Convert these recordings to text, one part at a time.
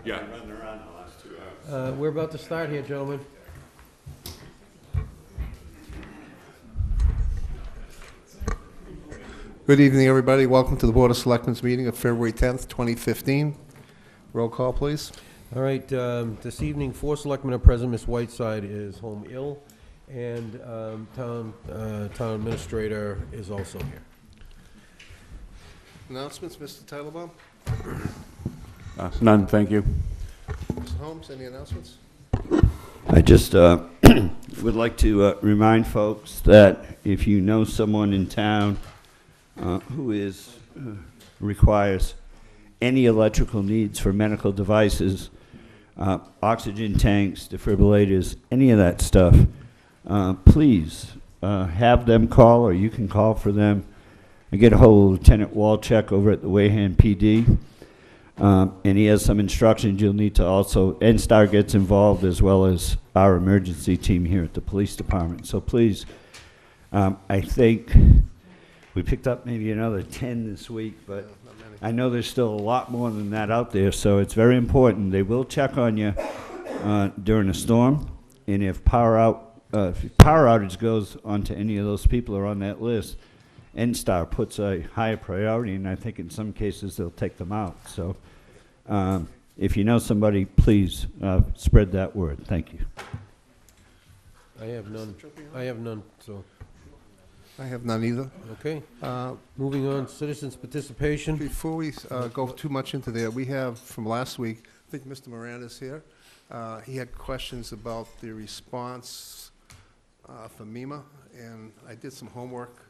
Yeah. Running around the last 2 hours. We're about to start here, gentlemen. Good evening, everybody. Welcome to the Board of Selectmen's meeting of February 10th, 2015. Roll call, please. All right, this evening, 4 selectmen are present. Ms. Whiteside is home ill, and town administrator is also here. Announcements, Mr. Titlebaum? None, thank you. Mr. Holmes, any announcements? I just would like to remind folks that if you know someone in town who requires any electrical needs for medical devices, oxygen tanks, defibrillators, any of that stuff, please have them call, or you can call for them and get a hold of Lieutenant Walczak over at the Wareham PD. And he has some instructions you'll need to also, NSTAR gets involved as well as our emergency team here at the police department. So please, I think we picked up maybe another 10 this week, but I know there's still a lot more than that out there, so it's very important. They will check on you during a storm, and if power outage goes onto any of those people who are on that list, NSTAR puts a higher priority, and I think in some cases they'll take them out. So if you know somebody, please spread that word. Thank you. I have none. I have none, so, I have none either. okay. Moving on, citizens' participation. Before we go too much into there, we have from last week, I think Mr. Miranda's here. He had questions about the response for MEMA, and I did some homework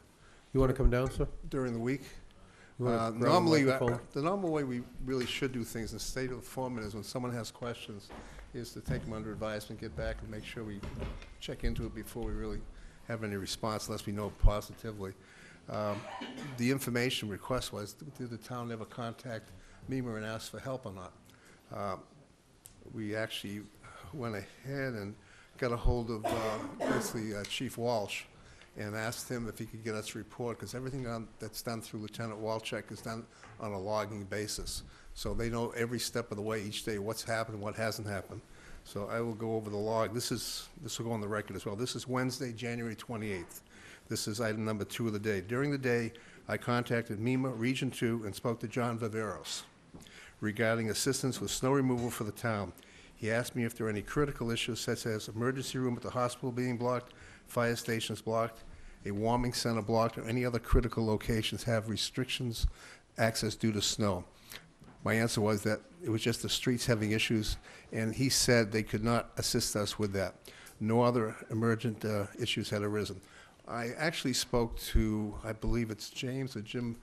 You want to come down, sir? during the week. You wanna grab a Normally, microphone? the normal way we really should do things in the state of the format is when someone has questions, is to take them under advisement, get back and make sure we check into it before we really have any response, unless we know positively. The information request was, did the town ever contact MEMA and ask for help or not? We actually went ahead and got a hold of basically Chief Walsh, and asked him if he could get us a report, because everything that's done through Lieutenant Walczak is done on a logging basis. So they know every step of the way each day what's happened, what hasn't happened. So I will go over the log. This will go on the record as well. This is Wednesday, January 28th. This is item number 2 of the day. During the day, I contacted MEMA Region 2 and spoke to John Viveros regarding assistance with snow removal for the town. He asked me if there are any critical issues, such as emergency room at the hospital being blocked, fire stations blocked, a warming center blocked, or any other critical locations have restrictions access due to snow. My answer was that it was just the streets having issues, and he said they could not assist us with that. No other emergent issues had arisen. I actually spoke to, I believe it's James or Jim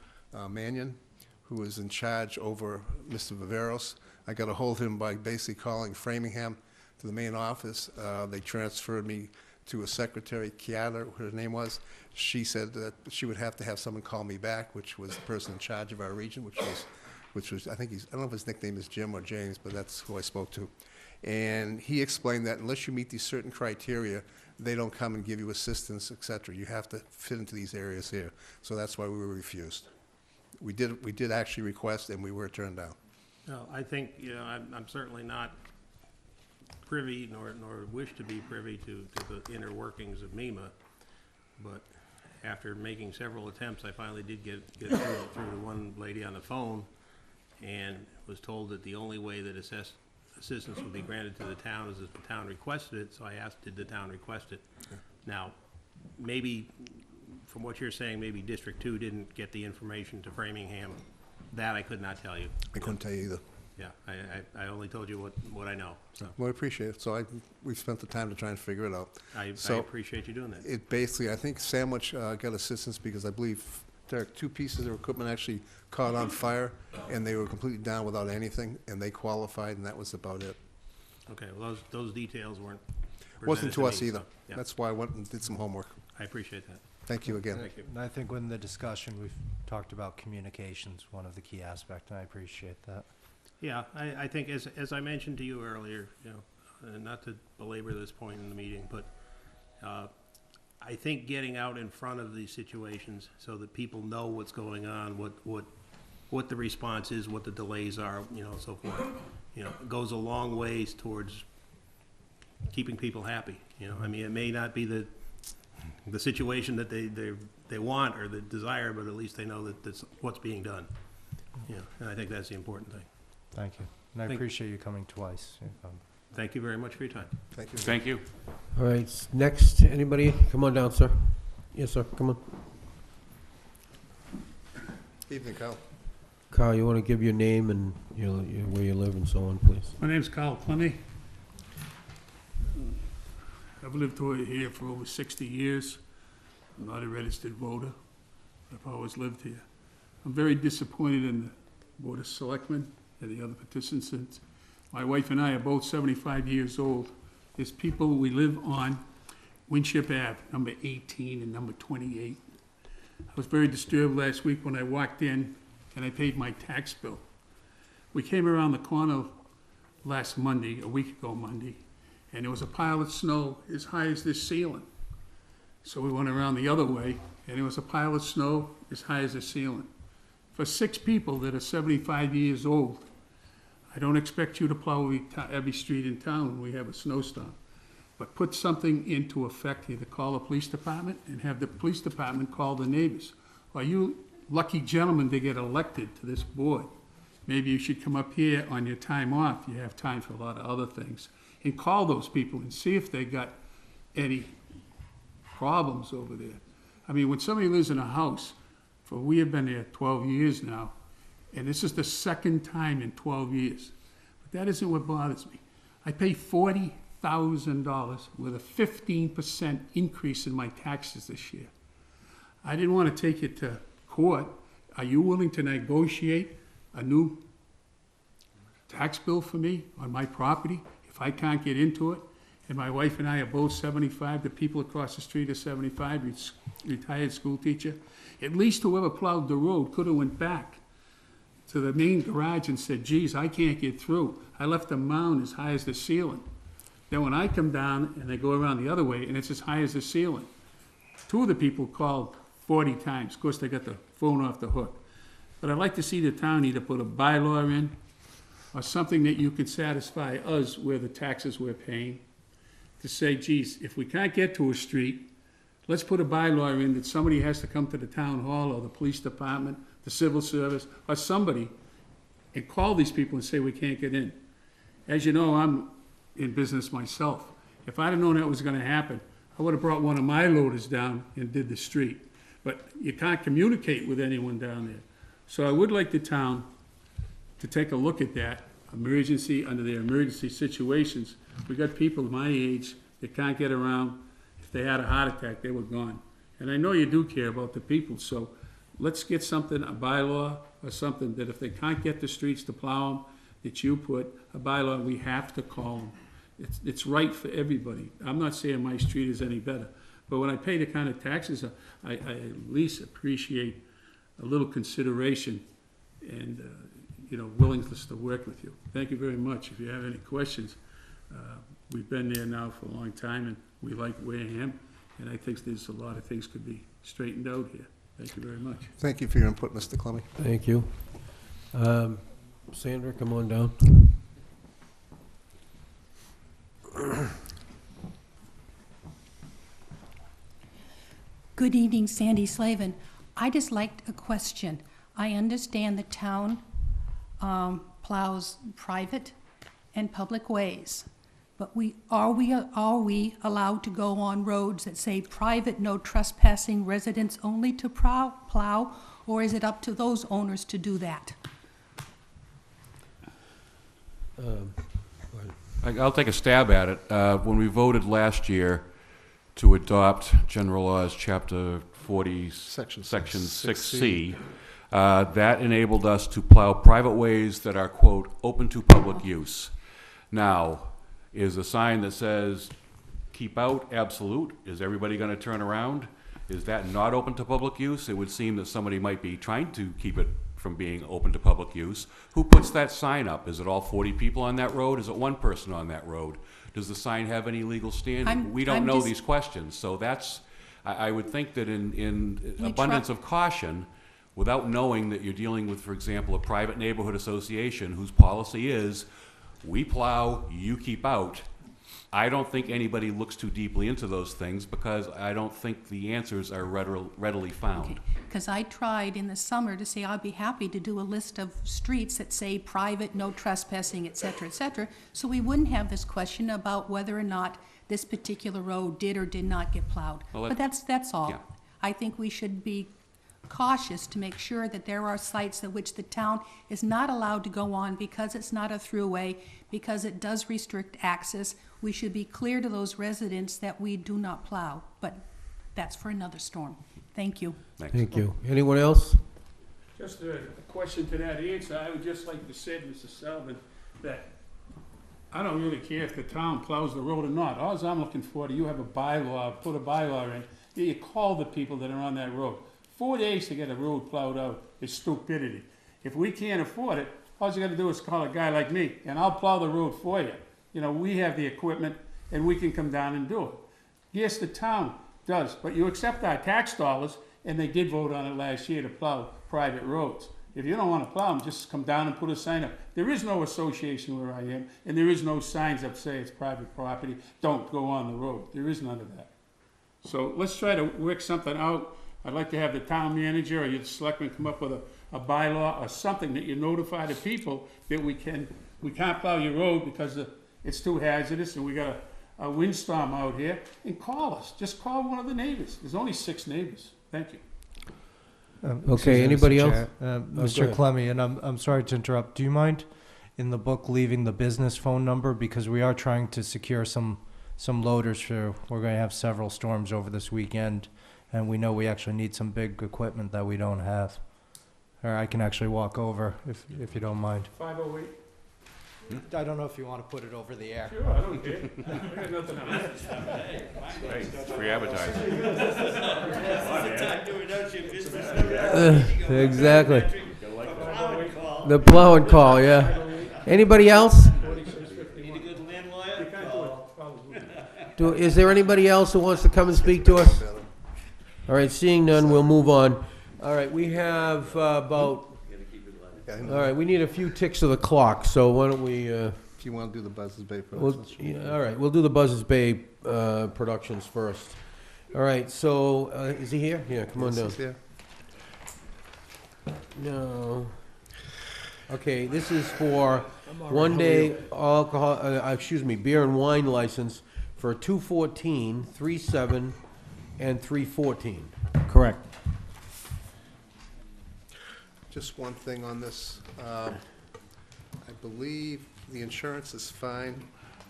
Mannion, who is in charge over Mr. Viveros. I got a hold of him by basically calling Framingham to the main office. They transferred me to a secretary, Kiara, her name was. She said that she would have to have someone call me back, which was the person in charge of our region, which was I think I don't know if his nickname is Jim or James, but that's who I spoke to. And he explained that unless you meet these certain criteria, they don't come and give you assistance, et cetera. You have to fit into these areas here. So that's why we were refused. We did actually request, and we were turned down. No, I think, I'm certainly not privy nor wish to be privy to the inner workings of MEMA, but after making several attempts, I finally did get through to one lady on the phone, and was told that the only way that assistance would be granted to the town is if the town requested it. So I asked, did the town request it? Yeah. Now, maybe from what you're saying, maybe District 2 didn't get the information to Framingham. That I could not tell you. I couldn't tell you either. Yeah, I only told you what I know. So Well, I appreciate it. So we spent the time to try and figure it out. I appreciate you doing that. It basically, I think Sandwich got assistance because I believe, Derek, 2 pieces of equipment actually caught on fire, and they were completely down without anything, and they qualified, and that was about it. Okay, well, those details weren't Wasn't to us me, either. so, yeah. That's why I went and did some homework. I appreciate that. Thank you again. Thank you. And I think in the discussion, we've talked about communications, one of the key aspects, and I appreciate that. Yeah, I think as I mentioned to you earlier, not to belabor this point in the meeting, but I think getting out in front of these situations so that people know what's going on, what the response is, what the delays are, so forth, you know, goes a long ways towards keeping people happy, you know. I mean, it may not be the situation that they want or the desire, but at least they know that that's what's being done. You know, and I think that's the important thing. Thank you. And I Thank- appreciate you coming twice. Thank you very much for your time. Thank you. Thank you. All right, next, anybody? Come on down, sir. Yes, sir, come on. Evening, Kyle. Carl, you want to give your name and where you live and so on, please? My name's Carl Clemmy. I've lived here for over 60 years. I'm not a registered voter. I've always lived here. I'm very disappointed in the Board of Selectmen and the other participants. My wife and I are both 75 years old. There's people, we live on Winship Ave, number 18 and number 28. I was very disturbed last week when I walked in and I paid my tax bill. We came around the corner last Monday, a week ago Monday, and there was a pile of snow as high as this ceiling. So we went around the other way, and there was a pile of snow as high as the ceiling. For 6 people that are 75 years old, I don't expect you to plow every street in town when we have a snowstorm. But put something into effect, either call the police department and have the police department call the neighbors. Or you lucky gentlemen to get elected to this board, maybe you should come up here on your time off, you have time for a lot of other things, and call those people and see if they got any problems over there. I mean, when somebody lives in a house, we have been there 12 years now, and this is the second time in 12 years. But that isn't what bothers me. I pay $40,000 with a 15% increase in my taxes this year. I didn't want to take it to court. Are you willing to negotiate a new tax bill for me on my property if I can't get into it? And my wife and I are both 75. The people across the street are 75, retired school teacher. At least whoever plowed the road could have went back to the main garage and said, geez, I can't get through. I left a mound as high as the ceiling. Then when I come down and they go around the other way and it's as high as the ceiling. 2 of the people called 40 times. Of course, they got the phone off the hook. But I'd like to see the town either put a bylaw in or something that you could satisfy us where the taxes we're paying to say, geez, if we can't get to a street, let's put a bylaw in that somebody has to come to the town hall or the police department, the civil service, or somebody, and call these people and say we can't get in. As you know, I'm in business myself. If I'd have known that was gonna happen, I would have brought one of my loaders down and did the street. But you can't communicate with anyone down there. So I would like the town to take a look at that, emergency, under their emergency situations. We got people my age that can't get around. If they had a heart attack, they were gone. And I know you do care about the people, so let's get something, a bylaw or something, that if they can't get the streets to plow them, that you put a bylaw, we have to call them. It's right for everybody. I'm not saying my street is any better, but when I pay the kind of taxes, I at least appreciate a little consideration and, willingness to work with you. Thank you very much. If you have any questions, we've been there now for a long time, and we like Wareham, and I think there's a lot of things could be straightened out here. Thank you very much. Thank you for your input, Mr. Clemmy. Thank you. Sandra, come on down. Good evening, Sandy Slavin. I just liked a question. I understand the town plows private and public ways, but are we allowed to go on roads that say private, no trespassing, residents only to plow, or is it up to those owners to do that? I'll take a stab at it. When we voted last year to adopt General Laws, Chapter 40, Section Section 6C. 6C, that enabled us to plow private ways that are, quote, open to public use. Now, is a sign that says, keep out, absolute? Is everybody going to turn around? Is that not open to public use? It would seem that somebody might be trying to keep it from being open to public use. Who puts that sign up? Is it all 40 people on that road? Is it one person on that road? Does the sign have any legal standing? We don't I'm know just- these questions, so that's, I would think that in You abundance of caution, without knowing that you're dealing with, for example, a private neighborhood association whose policy is, we plow, you keep out. I don't think anybody looks too deeply into those things because I don't think the answers are readily found. Because I tried in the summer to say I'd be happy to do a list of streets that say private, no trespassing, et cetera, so we wouldn't have this question about whether or not this particular road did or did not get plowed. Well, But that's all. yeah. I think we should be cautious to make sure that there are sites at which the town is not allowed to go on because it's not a throughway, because it does restrict access. We should be clear to those residents that we do not plow, but that's for another storm. Thank you. Thanks. Thank you. Anyone else? Just a question to that answer, I would just like to say, Mr. Sullivan, that I don't really care if the town plows the road or not. All I'm looking for, do you have a bylaw, put a bylaw in, that you call the people that are on that road. 4 days to get a road plowed out is stupidity. If we can't afford it, all you gotta do is call a guy like me, and I'll plow the road for you. You know, we have the equipment, and we can come down and do it. Yes, the town does, but you accept our tax dollars, and they did vote on it last year to plow private roads. If you don't wanna plow them, just come down and put a sign up. There is no association where I am, and there is no signs up say it's private property, don't go on the road. There is none of that. So let's try to work something out. I'd like to have the town manager or your selectmen come up with a bylaw or something that you notify the people that we can't plow your road because it's too hazardous and we got a windstorm out here, and call us. Just call one of the neighbors. There's only 6 neighbors. Thank you. Okay, anybody else? go Mr. ahead. Clemmy, and I'm sorry to interrupt. Do you mind in the book leaving the business phone number? Because we are trying to secure some loaders we're going to have several storms over this weekend, and we know we actually need some big equipment that we don't have. Or I can actually walk over if you don't mind. 508. I don't know if you want to put it over the air. Sure, I don't care. I got nothing else. Hey, it's free advertising. Exactly. The plow and call, yeah. Anybody else? Is there anybody else who wants to come and speak to us? All right, seeing none, we'll move on. All right, we have about, all right, we need a few ticks of the clock, so why don't we, If you want to do the Buzzards Bay we'll, Productions. yeah, all right, we'll do the Buzzards Bay Productions first. All right, so, is he here? Yeah, come on down. This is here. No. Okay, this is for one-day alcohol, beer and wine license for 2/14, 3/7, and 3/14. Correct. Just one thing on this. I believe the insurance is fine.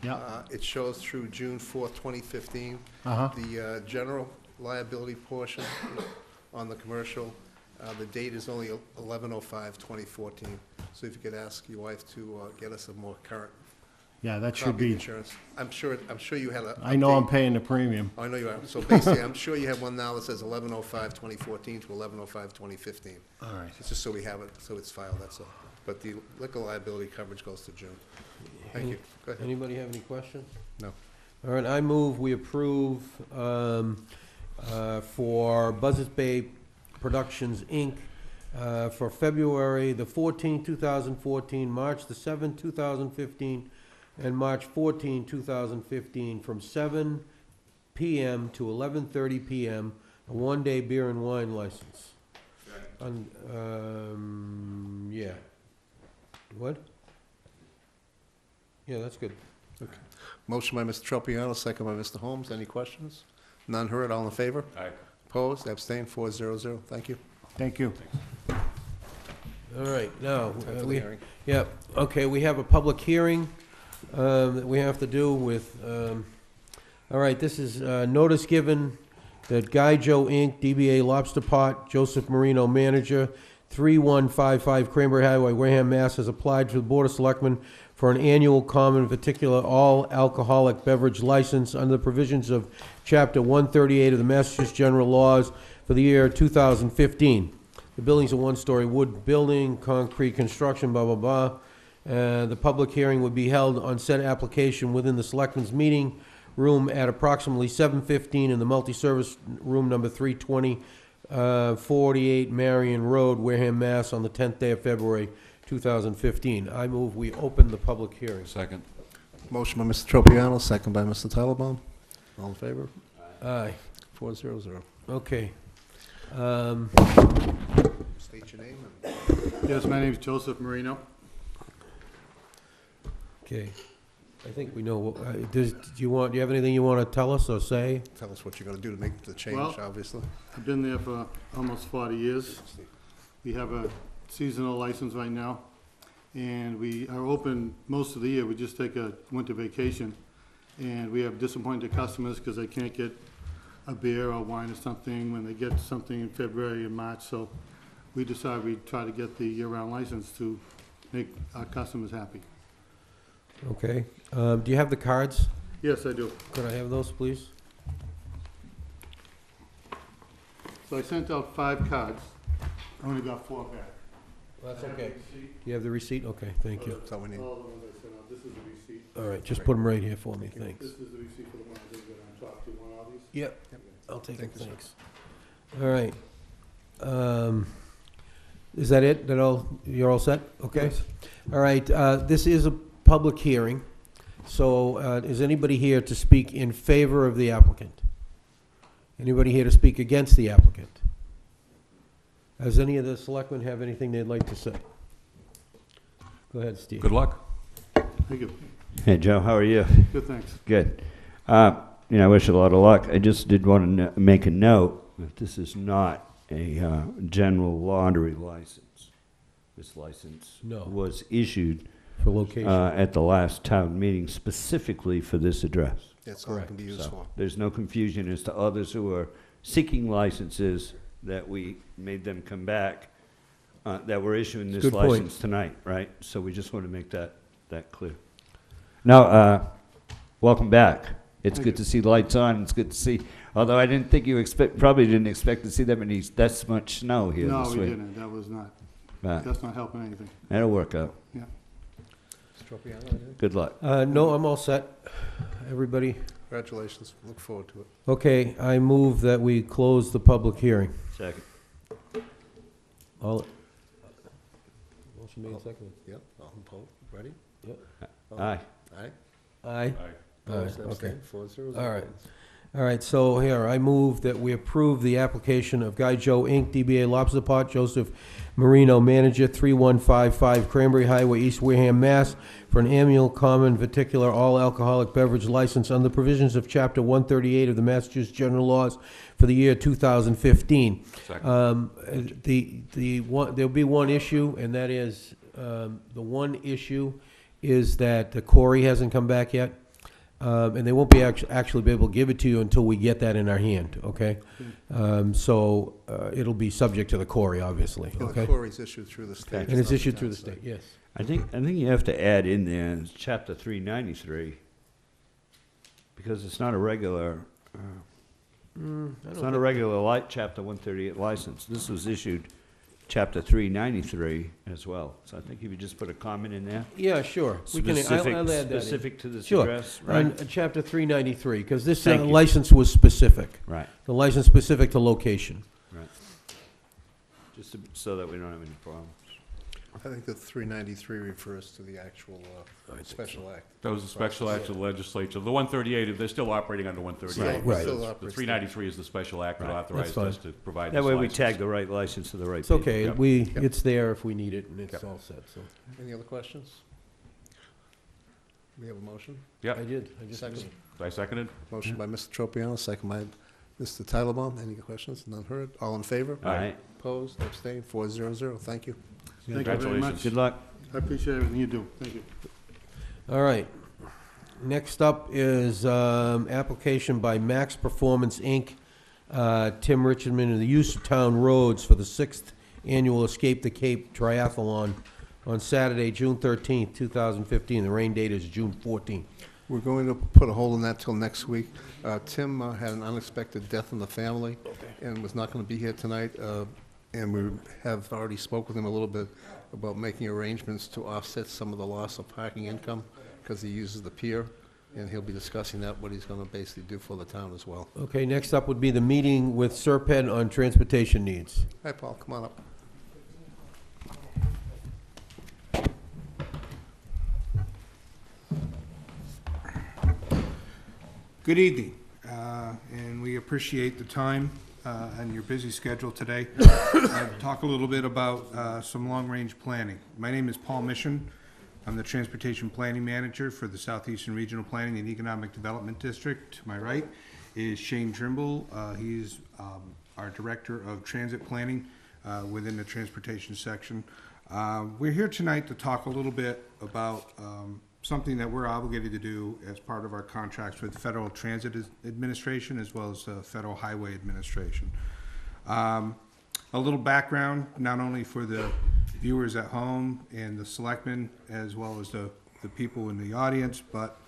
Yeah. It shows through June 4th, 2015. Uh-huh. The general liability portion on the commercial, the date is only 11/05/2014. So if you could ask your wife to get us a more current Yeah, that should copy of the be, insurance. I'm sure you had a. I know I'm update. paying the premium. Oh, I know you are. So basically, I'm sure you have one now that says 11/05/2014 to 11/05/2015. All right. It's just so we have it, so it's filed, that's all. But the liquor liability coverage goes to June. Thank you. Go ahead. Anybody have any questions? No. All right, I move we approve for Buzzards Bay Productions, Inc., for February the 14th, 2014, March the 7th, 2015, and March 14, 2015, from 7 p.m. to 11:30 p.m., a one-day beer and wine license. Yeah. What? Yeah, that's good. Motion by Mr. Tropiano, second by Mr. Holmes. Any questions? None heard, all in favor? Aye. Opposed, abstained, 4-0-0. Thank you. Thank you. All right, now, Time for the we, hearing. yeah, okay, we have a public hearing that we have to do with, all right, this is notice given that Guy Joe Inc., DBA Lobster Pot, Joseph Marino, manager, 3155 Cranberry Highway, Wareham, Mass., has applied to the Board of Selectmen for an annual common particular all alcoholic beverage license under the provisions of Chapter 138 of the Massachusetts General Laws for the year 2015. The building's a one-story wood building, concrete construction, blah, blah, blah. The public hearing would be held on said application within the Selectmen's meeting room at approximately 7:15 in the multi-service room number 320, 48 Marion Road, Wareham, Mass., on the 10th day of February, 2015. I move we open the public hearing. Second. Motion by Mr. Tropiano, second by Mr. Titlebaum. All in favor? Aye. 400. Okay. State your name and Yes, my name is Joseph Marino. Okay. I think we know, do you have anything you want to tell us or say? tell us what you're going to do to make the change, Well- obviously. I've been there for almost 40 years. We have a seasonal license right now, and we are open most of the year. We just take a winter vacation, and we have disappointed customers because they can't get a beer or wine or something when they get something in February and March. So we decided we'd try to get the year-round license to make our customers happy. Okay. Do you have the cards? Yes, I do. Could I have those, please? So I sent out 5 cards. I only got 4 back. That's okay. You have the receipt? Okay, thank you. That's all we need. All the ones I sent out. This is the receipt. All right, just put them right here for me, thanks. This is the receipt for the one I didn't get on top. Do you want all these? Yep, I'll take it, Thank you, sir. thanks. All right. Is that it? You're all set? Okay. All right, this is a public hearing, so is anybody here to speak in favor of the applicant? Anybody here to speak against the applicant? Does any of the selectmen have anything they'd like to say? Go ahead, Steve. Good luck. Thank you. Hey, Joe, how are you? Good, thanks. Good. I wish you a lot of luck. I just did want to make a note that this is not a general laundry license. This license No. was issued For location. at the last town meeting specifically for this address. That's all it can be used So for. there's no confusion as to others who are seeking licenses that we made them come back, that we're issuing this Good point. license tonight, right? So we just want to make that clear. Now, welcome back. It's Thank good you. to see lights on. It's good to see, although I didn't think probably didn't expect to see that much snow here No, this we week. didn't. That was not, But that's not helping anything. that'll work out. Yeah. Mr. Tropiano, anything? Good luck. No, I'm all set. Everybody? Congratulations. Look forward to it. Okay, I move that we close the public hearing. Second. All. Motion made, seconded. Yep, all opposed, ready? Yep. Aye. Aye. Aye. Opposed, okay. abstained, 400. All right. All right, so here, I move that we approve the application of Guy Joe Inc., DBA Lobster Pot, Joseph Marino, manager, 3155 Cranberry Highway, East Wareham, Mass., for an annual common particular all-alcoholic beverage license under provisions of Chapter 138 of the Massachusetts General Laws for the year 2015. Second. There'll be one issue, and that is, the one issue is that the Corey hasn't come back yet. And they won't be actually be able to give it to you until we get that in our hand, okay? So it'll be subject to the Corey, obviously, Yeah, the okay? Corey's issued through the state. And it's not issued town through the state, yes. I think you have to add in there chapter 393, because it's not a regular, it's not a regular chapter 138 license. This was issued chapter 393 as well. So I think if you just put a comment in there, Yeah, sure. We can. I'll add that in. specific to this Sure. address, right? On Chapter 393, because this Thank you. license was specific. Right, The license specific to location. right. Just so that we don't have any problems. I think the 393 refers to the actual special act. That was a special act of the legislature. The 138, they're still operating under 138. Right. Still The operates. 393 is the special act that Right. authorized That's us to provide That this way we license. tag the right license to the right It's people. okay. Yep. It's there if we need it, and it's Yep. all set, so. Any other questions? We have a motion? I Yeah, did. I just Second. I seconded. Motion by Mr. Tropiano, second by Mr. Titlebaum. Any questions? None heard? All in favor? All right, Opposed, abstained, 400. Thank you. Thank you very Congratulations. much. good luck. I appreciate everything you do. Thank you. All right. Next up is application by Max Performance, Inc., Tim Richardman, and the use of town roads for the 6th Annual Escape the Cape Triathlon on Saturday, June 13th, 2015. The rain date is June 14th. We're going to put a hold on that till next week. Tim had an unexpected death in the family and was not going to be here tonight. And we have already spoke with him a little bit about making arrangements to offset some of the loss of parking income because he uses the pier. And he'll be discussing that, what he's going to basically do for the town as well. Okay, next up would be the meeting with Serped on transportation needs. Hi, Paul, come on up. Good evening, and we appreciate the time and your busy schedule today. Talk a little bit about some long-range planning. My name is Paul Mission. I'm the Transportation Planning Manager for the Southeastern Regional Planning and Economic Development District. To my right is Shane Trimble. He's our Director of Transit Planning within the Transportation section. We're here tonight to talk a little bit about something that we're obligated to do as part of our contracts with Federal Transit Administration as well as the Federal Highway Administration. A little background, not only for the viewers at home and the selectmen as well as the people in the audience, but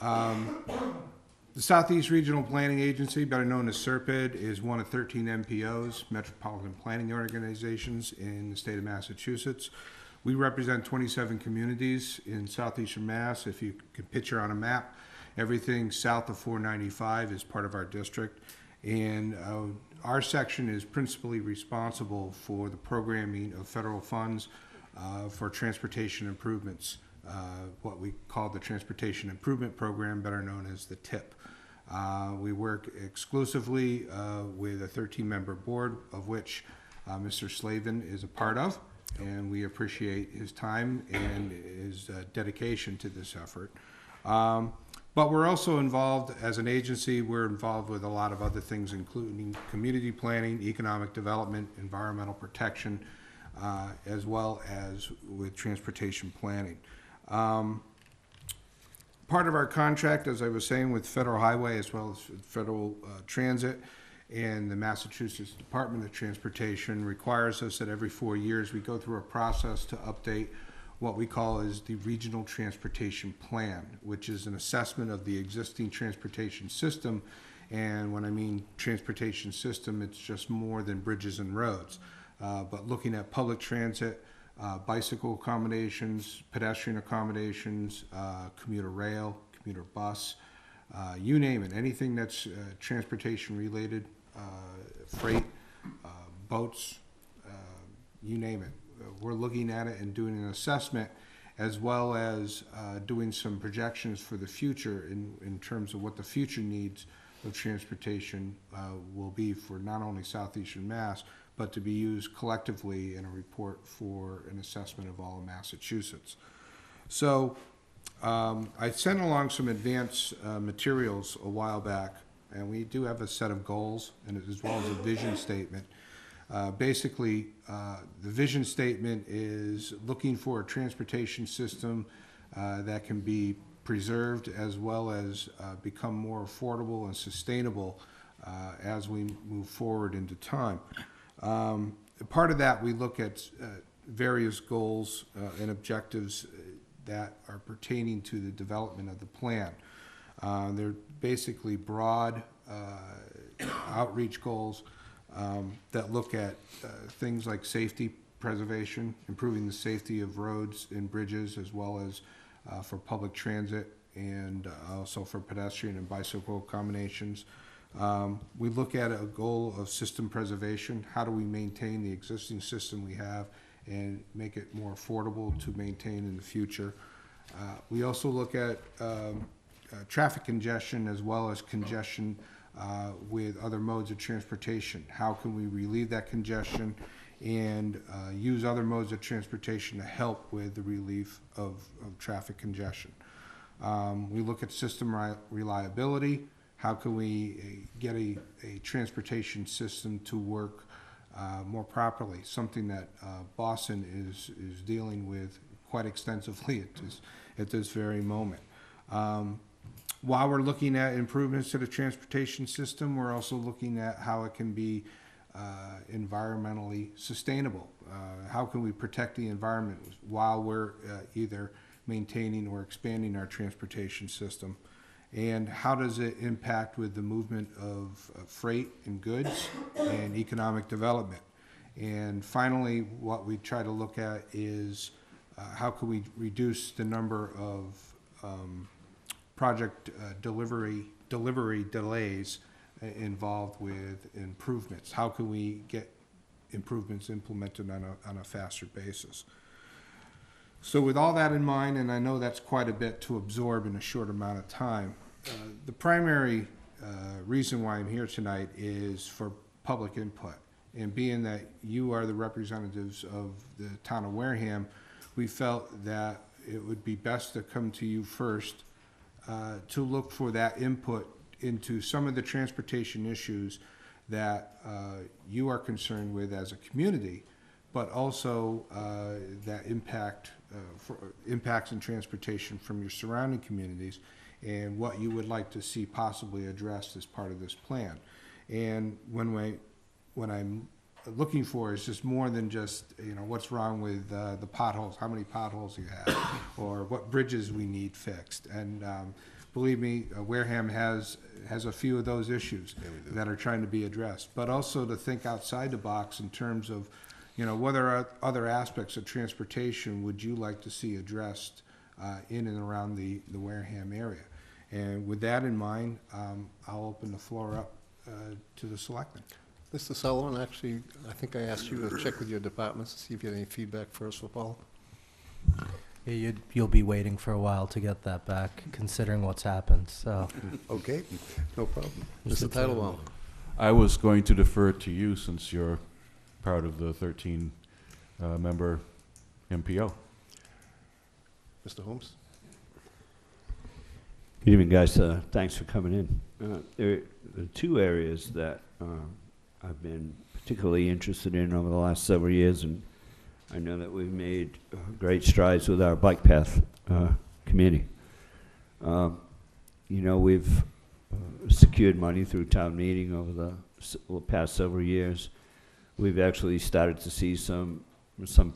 the Southeast Regional Planning Agency, better known as SERPID, is one of 13 MPOs, Metropolitan Planning Organizations, in the state of Massachusetts. We represent 27 communities in southeastern Mass. If you can picture on a map, everything south of 495 is part of our district. And our section is principally responsible for the programming of federal funds for transportation improvements, what we call the Transportation Improvement Program, better known as the TIP. We work exclusively with a 13-member board, of which Mr. Slavin is a part of, and we appreciate his time and his dedication to this effort. But we're also involved, as an agency, we're involved with a lot of other things, including community planning, economic development, environmental protection, as well as with transportation planning. Part of our contract, as I was saying, with Federal Highway as well as Federal Transit and the Massachusetts Department of Transportation requires us that every 4 years we go through a process to update what we call is the Regional Transportation Plan, which is an assessment of the existing transportation system. And when I mean transportation system, it's just more than bridges and roads, but looking at public transit, bicycle accommodations, pedestrian accommodations, commuter rail, commuter bus, you name it, anything that's transportation related, freight, boats, you name it. We're looking at it and doing an assessment as well as doing some projections for the future in terms of what the future needs of transportation will be for not only southeastern Mass, but to be used collectively in a report for an assessment of all of Massachusetts. So I sent along some advanced materials a while back, and we do have a set of goals and as well as a vision statement. Basically, the vision statement is looking for a transportation system that can be preserved as well as become more affordable and sustainable as we move forward into time. Part of that, we look at various goals and objectives that are pertaining to the development of the plan. They're basically broad outreach goals that look at things like safety preservation, improving the safety of roads and bridges, as well as for public transit and also for pedestrian and bicycle accommodations. We look at a goal of system preservation. How do we maintain the existing system we have and make it more affordable to maintain in the future? We also look at traffic congestion as well as congestion with other modes of transportation. How can we relieve that congestion and use other modes of transportation to help with the relief of traffic congestion? We look at system reliability. How can we get a transportation system to work more properly? Something that Boston is dealing with quite extensively at this very moment. While we're looking at improvements to the transportation system, we're also looking at how it can be environmentally sustainable. How can we protect the environment while we're either maintaining or expanding our transportation system? And how does it impact with the movement of freight and goods and economic development? And finally, what we try to look at is how can we reduce the number of project delivery delays involved with improvements? How can we get improvements implemented on a faster basis? So with all that in mind, and I know that's quite a bit to absorb in a short amount of time, The primary reason why I'm here tonight is for public input. And being that you are the representatives of the town of Wareham, we felt that it would be best to come to you first to look for that input into some of the transportation issues that you are concerned with as a community, but also that impacts in transportation from your surrounding communities and what you would like to see possibly addressed as part of this plan. And when I'm looking for is just more than just, what's wrong with the potholes, how many potholes you have, or what bridges we need fixed. And believe me, Wareham has a few of those issues that are trying to be addressed. But also to think outside the box in terms of, what are other aspects of transportation would you like to see addressed in and around the Wareham area? And with that in mind, I'll open the floor up to the selectmen. Mr. Sullivan, actually, I think I asked you to check with your departments to see if you had any feedback first for Paul. Yeah, you'll be waiting for a while to get that back, considering what's happened, so. Okay, no problem. Mr. Titlebaum. I was going to defer to you since you're part of the 13 member MPO. Mr. Holmes. Good evening, guys. Thanks for coming in. There are two areas that I've been particularly interested in over the last several years, and I know that we've made great strides with our bike path committee. We've secured money through town meeting over the past several years. We've actually started to see some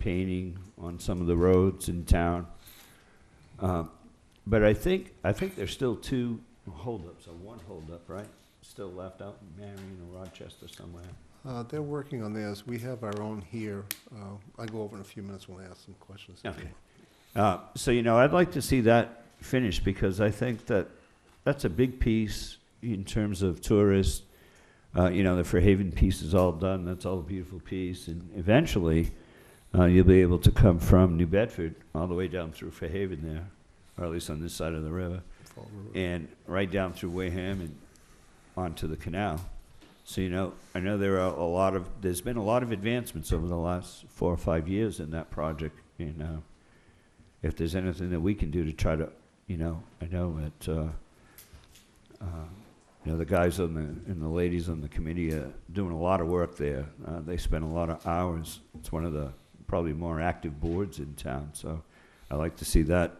painting on some of the roads in town. But I think there's still two holdups, or one holdup, right? Still left out in Marion or Rochester somewhere. They're working on theirs. We have our own here. I'll go over in a few minutes when I ask some questions. Okay. I'd like to see that finished because I think that's a big piece in terms of tourists. The Fairhaven piece is all done. That's all a beautiful piece. And eventually, you'll be able to come from New Bedford all the way down through Fairhaven there, or at least on this side of the river, and right down through Wareham and onto the canal. So, I know there's been a lot of advancements over the last 4 or 5 years in that project. And if there's anything that we can do to try to, I know that, the guys and the ladies on the committee are doing a lot of work there. They spend a lot of hours. It's one of the probably more active boards in town. So I like to see that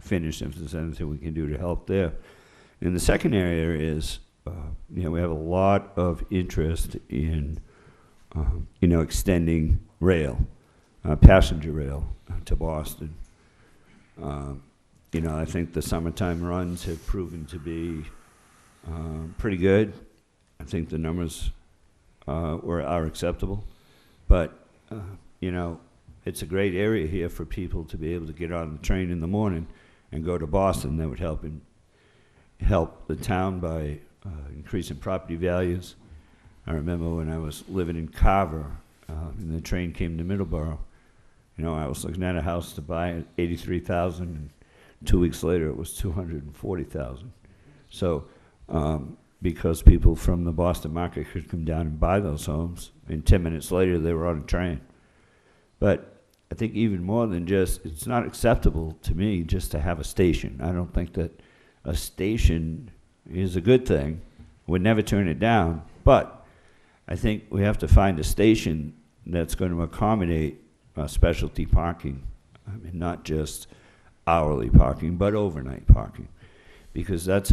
finished if there's anything we can do to help there. And the second area is, we have a lot of interest in, extending rail, passenger rail to Boston. I think the summertime runs have proven to be pretty good. I think the numbers are acceptable. But, it's a great area here for people to be able to get on the train in the morning and go to Boston. That would help the town by increasing property values. I remember when I was living in Carver and the train came to Middleborough, I was looking at a house to buy at $83,000, and 2 weeks later it was $240,000. So because people from the Boston market could come down and buy those homes, and 10 minutes later they were on a train. But I think even more than it's not acceptable to me just to have a station. I don't think that a station is a good thing. Would never turn it down. But I think we have to find a station that's going to accommodate specialty parking. I mean, not just hourly parking, but overnight parking. Because that's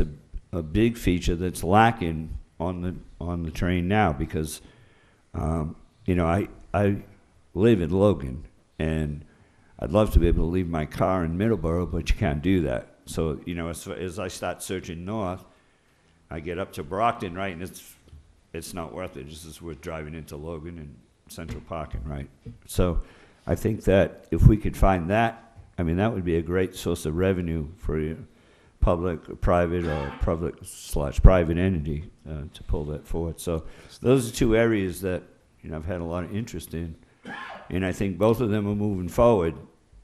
a big feature that's lacking on the train now. Because, I live in Logan, and I'd love to be able to leave my car in Middleborough, but you can't do that. So, as I start searching north, I get up to Brockton, right, and it's not worth it. It's just worth driving into Logan and Central parking, right? So I think that if we could find that, that would be a great source of revenue for your public, private, or public/private entity to pull that forward. So those are two areas that, I've had a lot of interest in. And I think both of them are moving forward.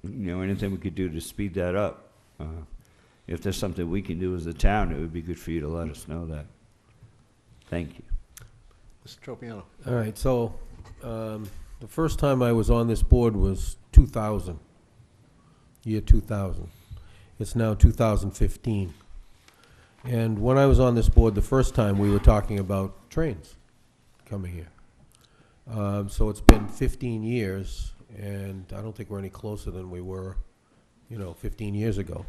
Anything we could do to speed that up, if there's something we can do as a town, it would be good for you to let us know that. Thank you. Mr. Tropiano. All right, so, the first time I was on this board was 2000, year 2000. It's now 2015. And when I was on this board the first time, we were talking about trains coming here. So it's been 15 years, and I don't think we're any closer than we were, 15 years ago,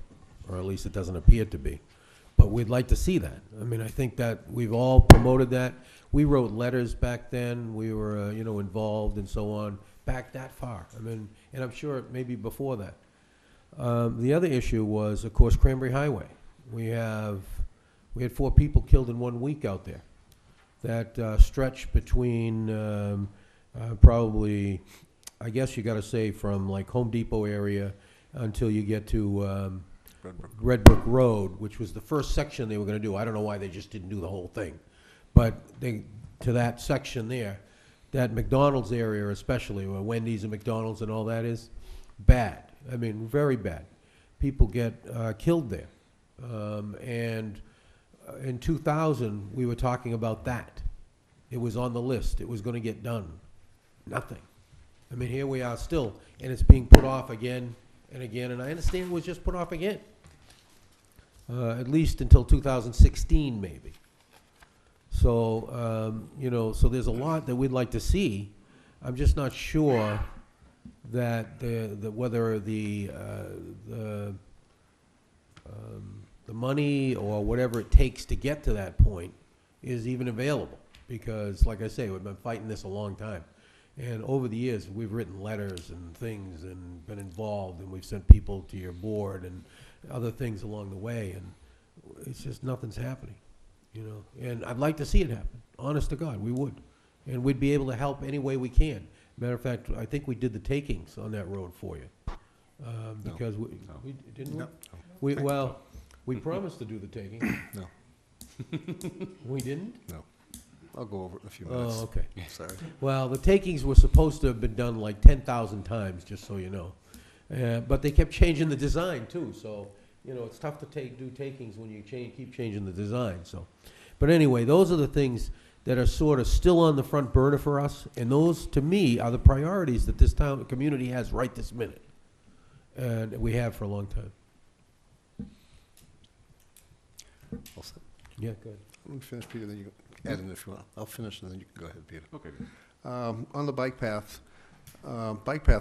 or at least it doesn't appear to be. But we'd like to see that. I mean, I think that we've all promoted that. We wrote letters back then. We were, involved and so on, back that far. I mean, and I'm sure maybe before that. The other issue was, of course, Cranberry Highway. We had 4 people killed in 1 week out there. That stretch between probably, I guess you got to say, from like Home Depot area until you get to Red Brook Road, which was the first section they were going to do. I don't know why they just didn't do the whole thing. But to that section there, that McDonald's area especially, where Wendy's and McDonald's and all that is, bad. I mean, very bad. People get killed there. And in 2000, we were talking about that. It was on the list. It was going to get done. Nothing. I mean, here we are still, and it's being put off again and again, and I understand it was just put off again. At least until 2016, maybe. So, so there's a lot that we'd like to see. I'm just not sure that whether the money or whatever it takes to get to that point is even available. Because, like I say, we've been fighting this a long time. And over the years, we've written letters and things and been involved, and we've sent people to your board and other things along the way, and it's just nothing's happening, And I'd like to see it happen, honest to God, we would. And we'd be able to help any way we can. Matter of fact, I think we did the takings on that road for you. Because we didn't we? No. We promised to do the taking. No. We didn't? No. I'll go over it in a few minutes. Oh, okay. Sorry. Well, the takings were supposed to have been done like 10,000 times, just so you know. But they kept changing the design too, so, it's tough to do takings when you keep changing the design, so. But anyway, those are the things that are sort of still on the front burner for us, and those, to me, are the priorities that this town, community has right this minute. And we have for a long time. All set. Yeah, good. Let me finish, Peter, then you can add in if you want. I'll finish, and then you can go ahead, Peter. Okay. On the bike path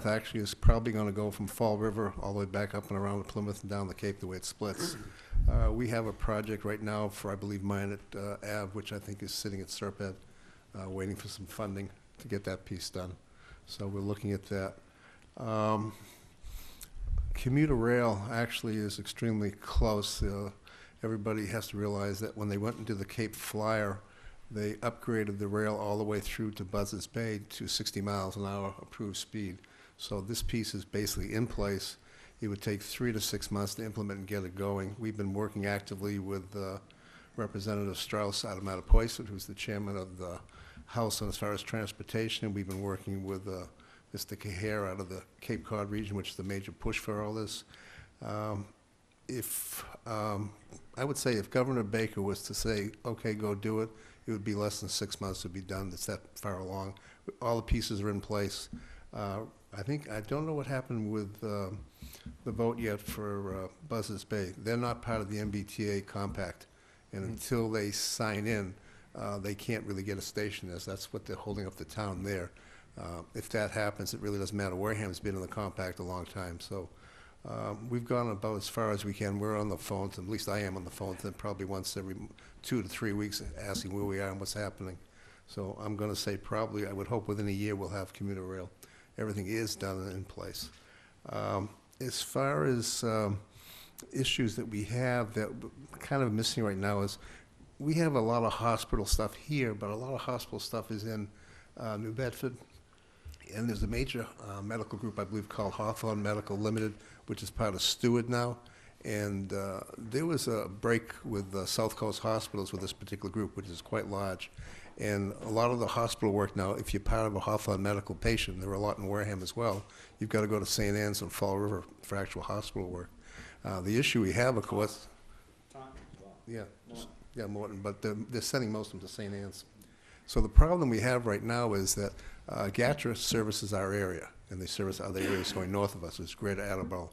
actually is probably going to go from Fall River all the way back up and around Plymouth and down the Cape the way it splits. We have a project right now for, I believe, Minot Ave, which I think is sitting at Serpent, waiting for some funding to get that piece done. So we're looking at that. Commuter rail actually is extremely close. Everybody has to realize that when they went into the Cape Flyer, they upgraded the rail all the way through to Buzzards Bay to 60 miles an hour approved speed. So this piece is basically in place. It would take 3 to 6 months to implement and get it going. We've been working actively with Representative Strauss out of Mattapoisett, who's the chairman of the House on as far as transportation. We've been working with Mr. Cahere out of the Cape Cod region, which is the major push for all this. I would say if Governor Baker was to say, okay, go do it, it would be less than 6 months to be done. It's that far along. All the pieces are in place. I don't know what happened with the vote yet for Buzzards Bay. They're not part of the MBTA compact, and until they sign in, they can't really get a station there. So that's what they're holding up the town there. If that happens, it really doesn't matter. Wareham's been in the compact a long time, so we've gone about as far as we can. We're on the phones, at least I am on the phones, and probably once every 2 to 3 weeks asking where we are and what's happening. So I'm going to say probably, I would hope within a year we'll have commuter rail. Everything is done and in place. As far as issues that we have that kind of missing right now is we have a lot of hospital stuff here, but a lot of hospital stuff is in New Bedford. And there's a major medical group, I believe, called Hawthorne Medical Limited, which is part of Stewart now. And there was a break with South Coast Hospitals with this particular group, which is quite large. And a lot of the hospital work now, if you're part of a Hawthorne Medical patient, there are a lot in Wareham as well, you've got to go to St. Anne's and Fall River for actual hospital work. The issue we have, of course. Yeah, yeah, Morton, but they're sending most of them to St. Anne's. So the problem we have right now is that GATRA services our area, and they service other areas going north of us, it's Greater Attleboro.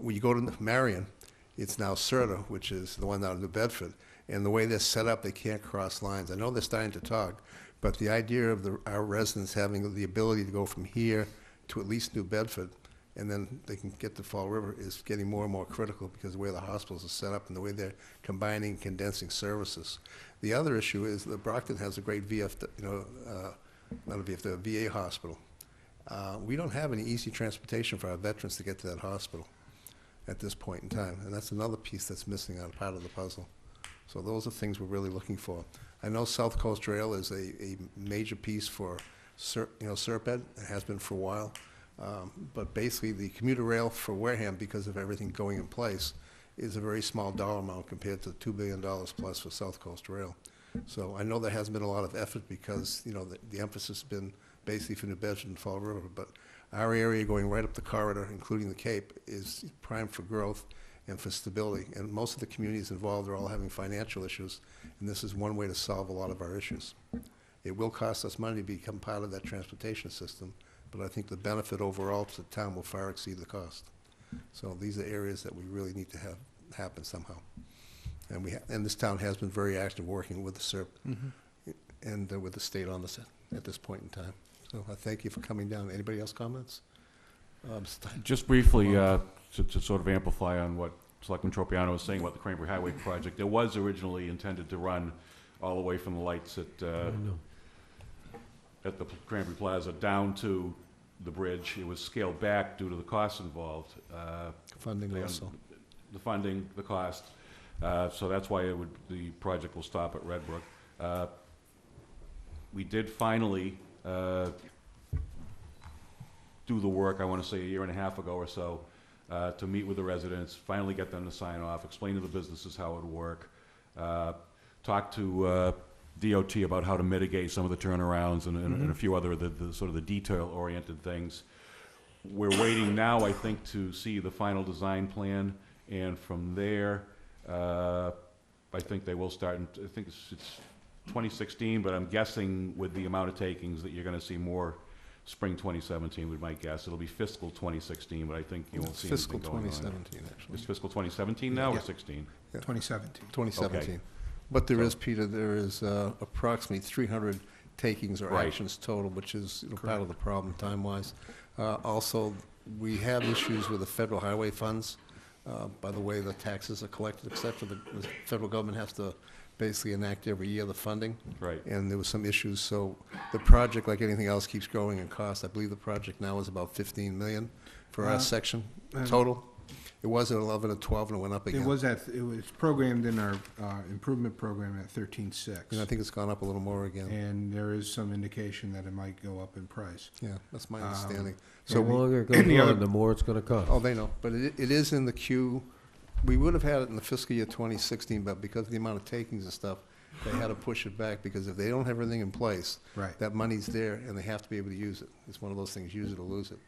When you go to Marion, it's now CERTA, which is the one out of New Bedford, and the way they're set up, they can't cross lines. I know they're starting to talk, but the idea of our residents having the ability to go from here to at least New Bedford, and then they can get to Fall River, is getting more and more critical because of the way the hospitals are set up and the way they're combining, condensing services. The other issue is that Brockton has a great not a VFW, a VA hospital. We don't have any easy transportation for our veterans to get to that hospital at this point in time, and that's another piece that's missing out, part of the puzzle. So those are things we're really looking for. I know South Coast Rail is a major piece for SERPED. It has been for a while. But basically, the commuter rail for Wareham, because of everything going in place, is a very small dollar amount compared to $2 billion plus for South Coast Rail. So I know there hasn't been a lot of effort because, the emphasis has been basically for New Bedford and Fall River. But our area going right up the corridor, including the Cape, is primed for growth and for stability. And most of the communities involved are all having financial issues, and this is one way to solve a lot of our issues. It will cost us money to become part of that transportation system, but I think the benefit overall to the town will far exceed the cost. So these are areas that we really need to have happen somehow. And this town has been very active working with the SERP and with the state on this at this point in time. So I thank you for coming down. Anybody else comments? Just briefly, to sort of amplify on what Selectman Tropiano was saying about the Cranberry Highway project, it was originally intended to run all the way from the lights at the Cranberry Plaza down to the bridge. It was scaled back due to the costs involved. Funding also. The funding, the cost. So that's why the project will stop at Redbrook. We did finally do the work, I want to say a year and a half ago or so, to meet with the residents, finally get them to sign off, explain to the businesses how it would work, talk to DOT about how to mitigate some of the turnarounds and a few other the sort of the detail-oriented things. We're waiting now, I think, to see the final design plan, and from there, I think they will start. I think it's 2016, but I'm guessing with the amount of takings that you're going to see more spring 2017. We might guess it'll be fiscal 2016, but I think you won't see anything going on. Fiscal 2017, actually. It's fiscal 2017 now, Yeah. or 16? 2017. 2017. Okay. But there is, Peter, there is approximately 300 takings or Right. actions total, which is part of the problem time-wise. Also, we have issues with the federal highway funds. By the way the taxes are collected, et cetera. The federal government has to basically enact every year the funding. Right. And there was some issues, so the project, like anything else, keeps growing in cost. I believe the project now is about 15 million for our section total. It was at 11 or 12, and it went up again. It was programmed in our improvement program at 13.6. And I think it's gone up a little more again. And there is some indication that it might go up in price. Yeah, that's my understanding. The So, longer it goes the other- on, the more it's gonna cost. oh, they know, but it is in the queue. We would have had it in the fiscal year 2016, but because of the amount of takings and stuff, they had to push it back, because if they don't have everything in place, Right. that money's there, and they have to be able to use it. It's one of those things, use it or lose it.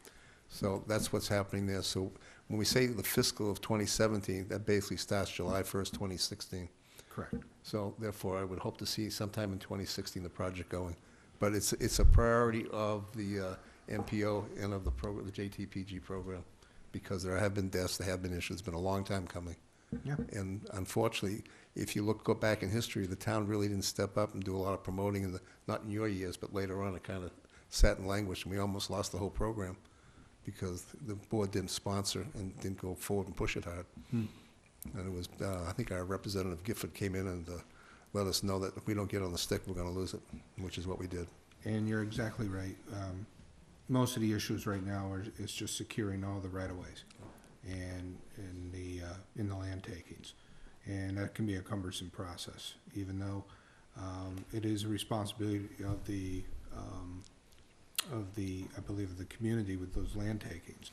So that's what's happening there. So when we say the fiscal of 2017, that basically starts July 1st, 2016. Correct. So therefore, I would hope to see sometime in 2016 the project going. But it's a priority of the MPO and of the program, the JTPG program, because there have been deaths, there have been issues. It's been a long time coming. Yeah. And unfortunately, if you go back in history, the town really didn't step up and do a lot of promoting, not in your years, but later on, it kind of sat in language, and we almost lost the whole program because the board didn't sponsor and didn't go forward and push it hard. And it was, I think our representative Gifford came in and let us know that if we don't get on the stick, we're going to lose it, which is what we did. And you're exactly right. Most of the issues right now is just securing all the right-of-ways and in the land takings. And that can be a cumbersome process, even though it is a responsibility of the I believe, of the community with those land takings.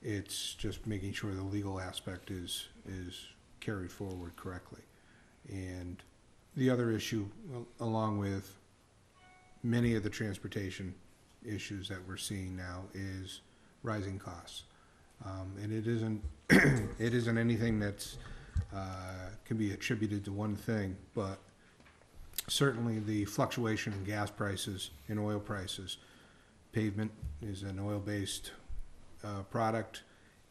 It's just making sure the legal aspect is carried forward correctly. And the other issue, along with many of the transportation issues that we're seeing now, is rising costs. And it isn't, it isn't anything that's, can be attributed to one thing, but certainly the fluctuation in gas prices and oil prices. Pavement is an oil-based product.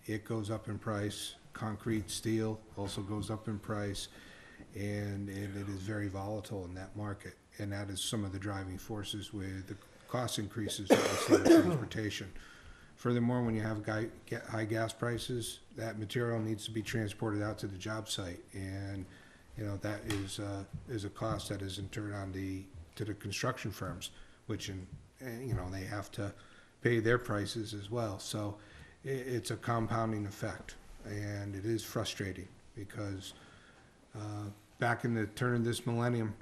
It goes up in price. Concrete, steel also goes up in price, and it is very volatile in that market. And that is some of the driving forces with the cost increases that we see in transportation. Furthermore, when you have high gas prices, that material needs to be transported out to the job site, and that is a cost that is incurred on to the construction firms, which they have to pay their prices as well. So it's a compounding effect, and it is frustrating because back in the turn of this millennium,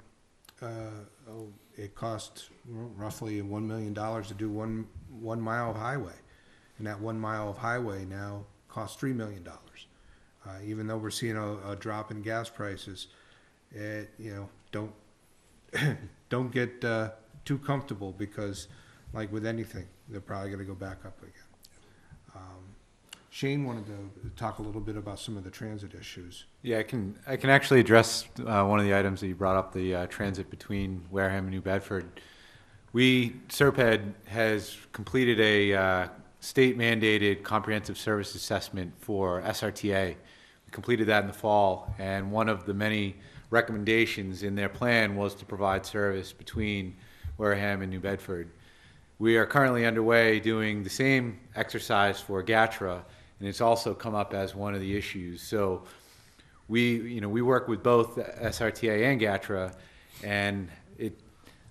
it cost roughly $1 million to do one mile of highway, and that 1 mile of highway now costs $3 million. Even though we're seeing a drop in gas prices, don't get too comfortable, because like with anything, they're probably going to go back up again. Shane wanted to talk a little bit about some of the transit issues. Yeah, I can actually address one of the items that you brought up, the transit between Wareham and New Bedford. SERPED has completed a state-mandated comprehensive service assessment for SRTA. We completed that in the fall, and one of the many recommendations in their plan was to provide service between Wareham and New Bedford. We are currently underway doing the same exercise for GATRA, and it's also come up as one of the issues. So we work with both SRTA and GATRA, and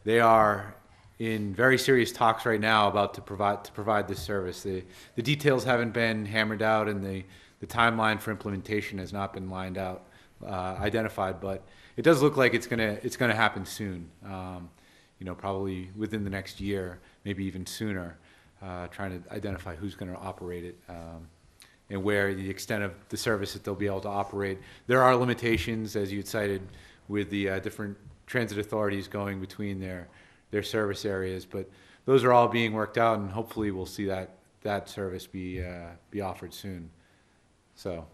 they are in very serious talks right now about to provide this service. The details haven't been hammered out, and the timeline for implementation has not been identified, but it does look like it's gonna happen soon. Probably within the next year, maybe even sooner. Trying to identify who's going to operate it, and where the extent of the service that they'll be able to operate. There are limitations, as you had cited, with the different transit authorities going between their service areas, but those are all being worked out, and hopefully we'll see that service be offered soon. So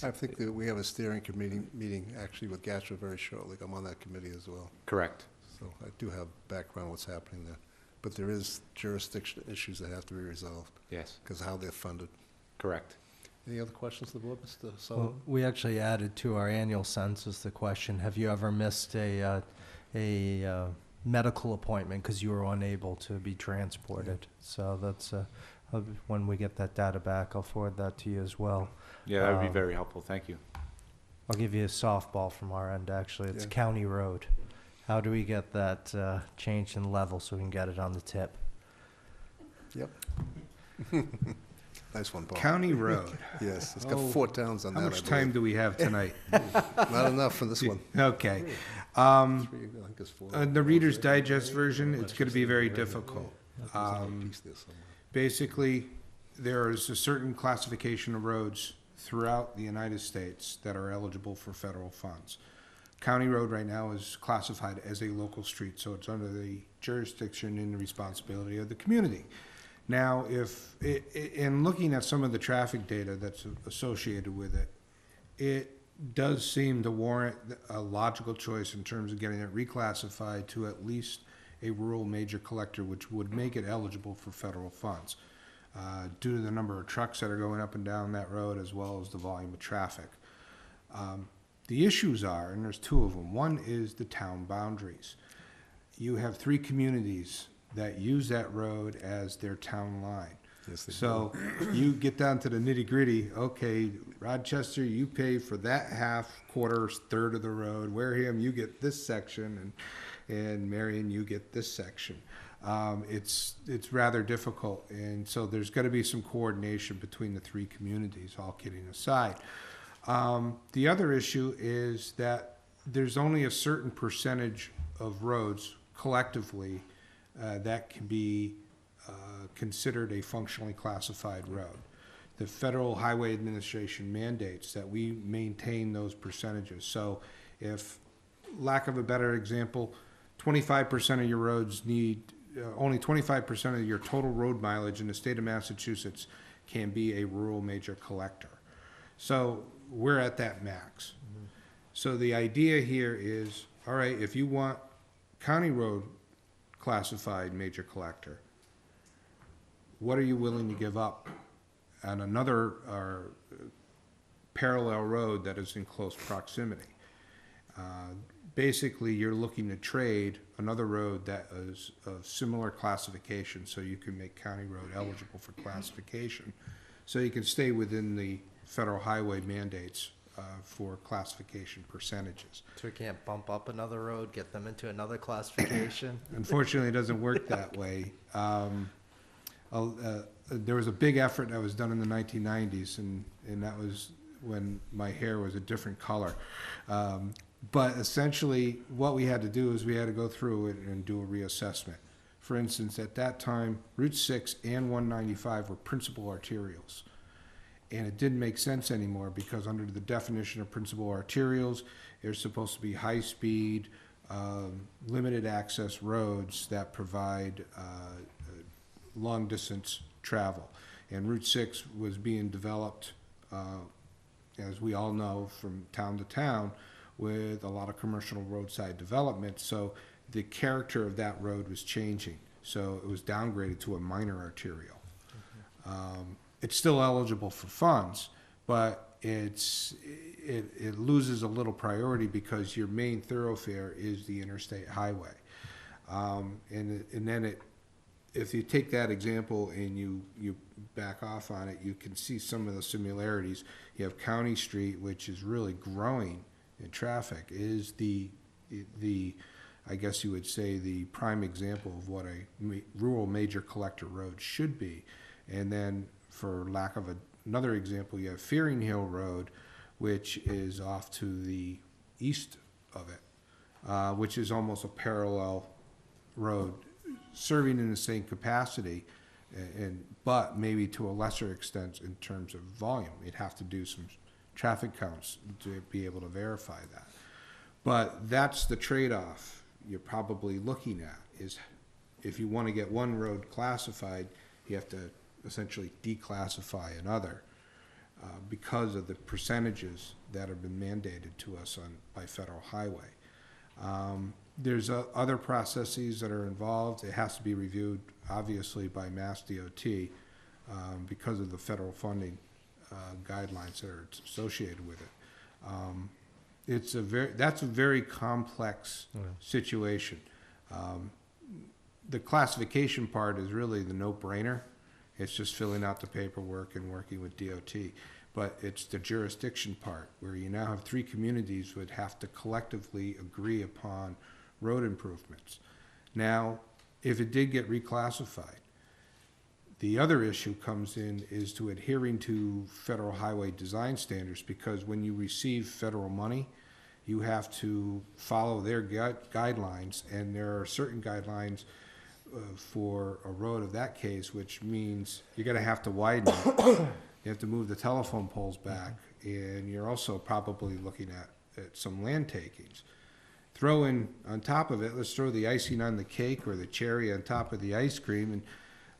I think that we have a steering committee meeting actually with GATRA very shortly. I'm on that committee as well. Correct. So I do have background on what's happening there. But there is jurisdiction issues that have to be resolved. Yes. Because of how they're funded. Correct. Any other questions to the board, Mr. Sullivan? Well, we actually added to our annual census the question, have you ever missed a medical appointment because you were unable to be transported? So that's, when we get that data back, I'll forward that to you as well. Yeah, that would be very helpful. Thank you. I'll give you a softball from our end, actually. It's County Road. How do we get that changed in level so we can get it on the tip? Yep. Nice one, Paul. County Road. Yes, it's got 4 towns on that. How much time do we have tonight? Not enough for this one. Okay. I think it's 4. The Reader's Digest version, it's going to be very difficult. Basically, there is a certain classification of roads throughout the United States that are eligible for federal funds. County Road right now is classified as a local street, so it's under the jurisdiction and the responsibility of the community. Now, in looking at some of the traffic data that's associated with it, it does seem to warrant a logical choice in terms of getting it reclassified to at least a rural major collector, which would make it eligible for federal funds, due to the number of trucks that are going up and down that road, as well as the volume of traffic. The issues are, and there's 2 of them. One is the town boundaries. You have 3 communities that use that road as their town line. Yes, they So you get down to the nitty gritty, okay, Rochester, you pay for that half, quarter, third of the road. Wareham, you get this section, and Marion, you get this section. It's rather difficult, and so there's got to be some coordination between the 3 communities, all kidding aside. The other issue is that there's only a certain percentage of roads collectively that can be considered a functionally classified road. The Federal Highway Administration mandates that we maintain those percentages. So if, lack of a better example, 25% of your roads need, only 25% of your total road mileage in the state of Massachusetts can be a rural major collector. So we're at that max. So the idea here is, all right, if you want county road classified major collector, what are you willing to give up on another parallel road that is in close proximity? Basically, you're looking to trade another road that is of similar classification, so you can make county road eligible for classification, so you can stay within the federal highway mandates for classification percentages. So we can't bump up another road, get them into another classification? Unfortunately, it doesn't work that way. There was a big effort that was done in the 1990s, and that was when my hair was a different color. But essentially, what we had to do is we had to go through it and do a reassessment. For instance, at that time, Route 6 and 195 were principal arterials. And it didn't make sense anymore because under the definition of principal arterials, they're supposed to be high-speed, limited access roads that provide long-distance travel. And Route 6 was being developed, as we all know, from town to town, with a lot of commercial roadside development, so the character of that road was changing. So it was downgraded to a minor arterial. It's still eligible for funds, but it loses a little priority because your main thoroughfare is the interstate highway. And then if you take that example and you back off on it, you can see some of the similarities. You have County Street, which is really growing in traffic, is the I guess you would say the prime example of what a rural major collector road should be. And then for lack of another example, you have Fearing Hill Road, which is off to the east of it, which is almost a parallel road, serving in the same capacity, but maybe to a lesser extent in terms of volume. You'd have to do some traffic counts to be able to verify that. But that's the trade-off you're probably looking at, is if you want to get one road classified, you have to essentially declassify another because of the percentages that have been mandated to us by federal highway. There's other processes that are involved. It has to be reviewed, obviously, by Mass DOT because of the federal funding guidelines that are associated with it. That's a very complex situation. The classification part is really the no-brainer. It's just filling out the paperwork and working with DOT. But it's the jurisdiction part where you now have 3 communities would have to collectively agree upon road improvements. Now, if it did get reclassified, the other issue comes in is to adhering to federal highway design standards, because when you receive federal money, you have to follow their guidelines, and there are certain guidelines for a road of that case, which means you're going to have to widen it. You have to move the telephone poles back, and you're also probably looking at some land takings. Throw in on top of it, let's throw the icing on the cake or the cherry on top of the ice cream,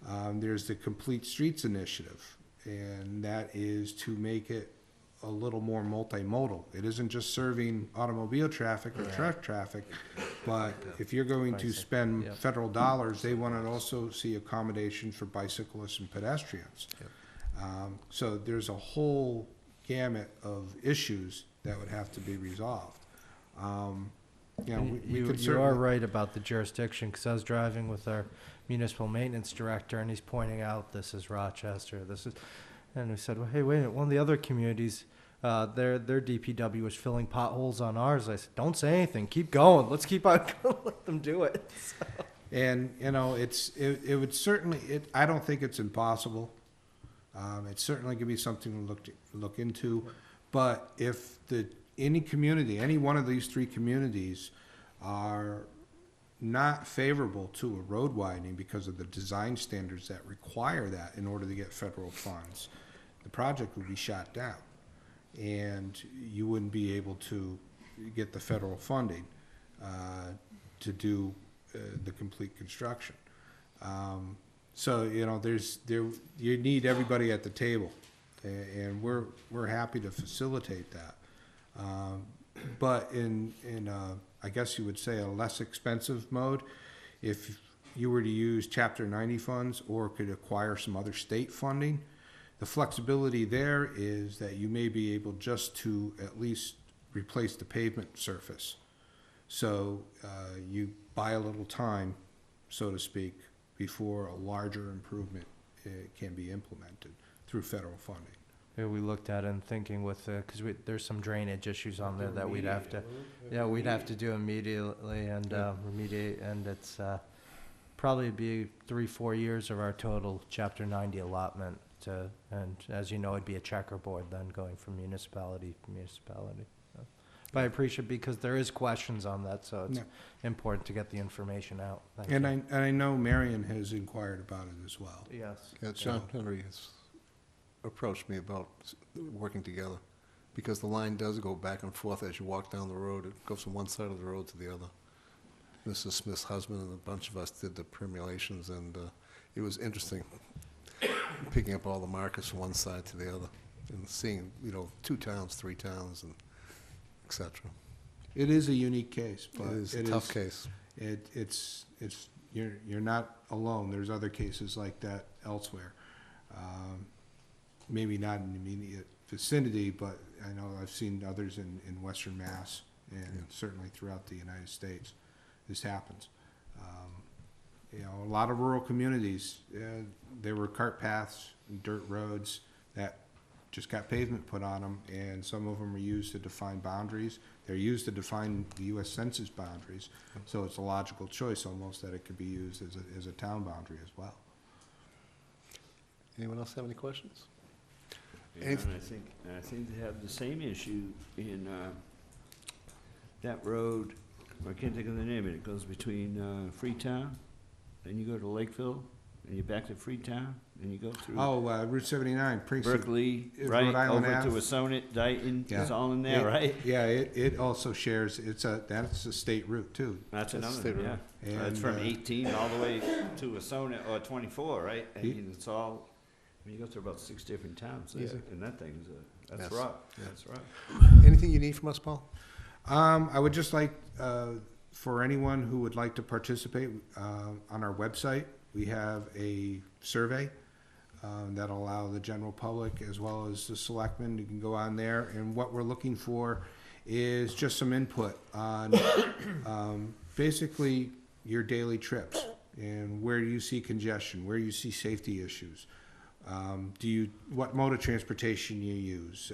and there's the Complete Streets Initiative, and that is to make it a little more multimodal. It isn't just serving automobile traffic or truck traffic, but if you're going to spend federal dollars, they want to also see accommodation for bicyclists and pedestrians. So there's a whole gamut of issues that would have to be resolved. You are right about the jurisdiction, because I was driving with our municipal maintenance director, and he's pointing out this is Rochester, and we said, well, hey, wait a minute, one of the other communities, their DPW was filling potholes on ours. I said, don't say anything, keep going, let's keep on going, let them do it. So. And, it would certainly, I don't think it's impossible. It's certainly going to be something to look into. But if any community, any one of these 3 communities are not favorable to a road widening because of the design standards that require that in order to get federal funds, the project would be shot down. And you wouldn't be able to get the federal funding to do the complete construction. So, you know, you need everybody at the table, and we're happy to facilitate that. But in I guess you would say a less expensive mode, if you were to use Chapter 90 funds or could acquire some other state funding, the flexibility there is that you may be able just to at least replace the pavement surface. So you buy a little time, so to speak, before a larger improvement can be implemented through federal funding. Yeah, we looked at it and thinking with, because there's some drainage issues on there that we'd have to do immediately and remediate, and it's probably be 3-4 years of our total Chapter 90 allotment to, and as you know, it'd be a checkerboard then going from municipality to municipality. So. But I appreciate, because there is questions on that, so it's important to get the information out. Thank you. And I know Marion has inquired about it as well. Yes. Yeah, John Henry has approached me about working together, because the line does go back and forth as you walk down the road. It goes from one side of the road to the other. Mrs. Smith's husband and a bunch of us did the permulations, and it was interesting picking up all the markers from one side to the other and seeing, 2 towns, 3 towns, and et cetera. It is a unique case, but It is a tough case. It's you're not alone. There's other cases like that elsewhere. Maybe not in the immediate vicinity, but I know I've seen others in Western Mass and certainly throughout the United States. This happens. A lot of rural communities, there were cart paths and dirt roads that just got pavement put on them, and some of them are used to define boundaries. They're used to define the U.S. Census boundaries, so it's a logical choice almost that it could be used as a town boundary as well. Anyone else have any questions? Yeah, and I think they have the same issue in that road. I can't think of the name of it. It goes between Freetown, then you go to Lakeville, and you're back to Freetown, and you go through Route 79, precinct. Berkeley, Rhode right Island over Ave. to Woonsocket, Dayton. Yeah. It's all in there, right? Yeah, it also shares. That's a state route too. That's That's another state one, road. yeah. And, It's from 18 all the way to Woonsocket, or 24, right? I mean, it's all. You go through about 6 different towns, there, and that thing's that's Yes. rough. Yeah. That's rough. Anything you need from us, Paul? I would just like for anyone who would like to participate on our website, we have a survey that'll allow the general public as well as the selectmen. You can go on there, and what we're looking for is just some input on basically your daily trips and where you see congestion, where you see safety issues. What mode of transportation you use,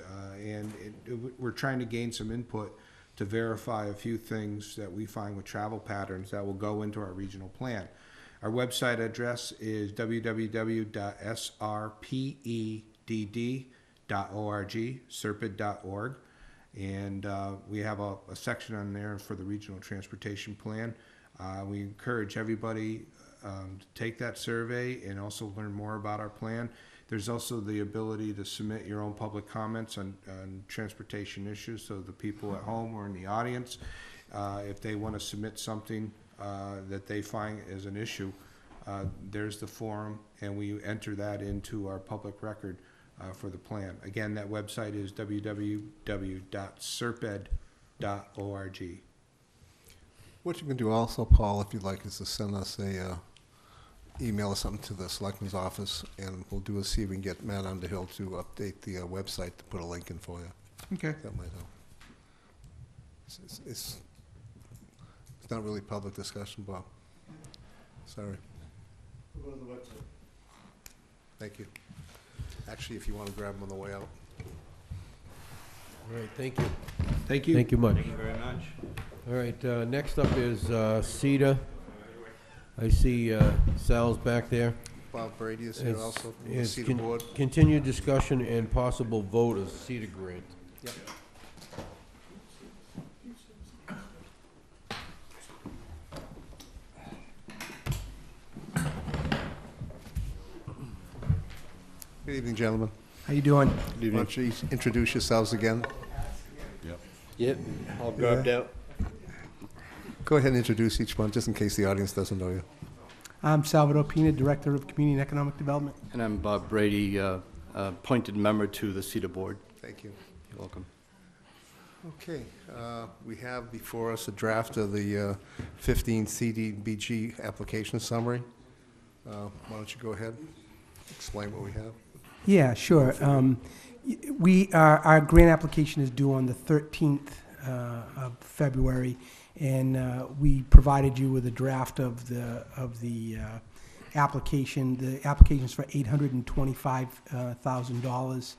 we're trying to gain some input to verify a few things that we find with travel patterns that will go into our regional plan. Our website address is www.srpedd.org, serped.org, and we have a section on there for the regional transportation plan. We encourage everybody to take that survey and also learn more about our plan. There's also the ability to submit your own public comments on transportation issues, so the people at home or in the audience, if they want to submit something that they find as an issue, there's the forum, and we enter that into our public record for the plan. Again, that website is www.serped.org. What you can do also, Paul, if you'd like, is to send us email or something to the Selectmen's office, and we'll see if we can get Matt Underhill to update the website to put a link in for you. Okay. That might help. It's not really public discussion, Bob. Sorry. Go to the website. Thank you. Actually, if you want to grab them on the way out. All right, thank you. Thank you. Thank you much. Thank you very much. All right, next up is CETA. I see Sal's back there. Bob Brady is here It's- also from the it's CETA board. Continued discussion and possible vote of CETA grant. Yep. Good evening, gentlemen. How you doing? Why don't you introduce yourselves again? Yep, all grubbed out. Go ahead and introduce each one, just in case the audience doesn't know you. I'm Salvador Pina, Director of Community and Economic Development. And I'm Bob Brady, appointed member to the CETA Board. Thank you. You're welcome. Okay, we have before us a draft of the 15 CDBG application summary. Why don't you go ahead, explain what we have? Yeah, sure. Our grant application is due on the 13th of February, and we provided you with a draft of the application. The application is for $825,000.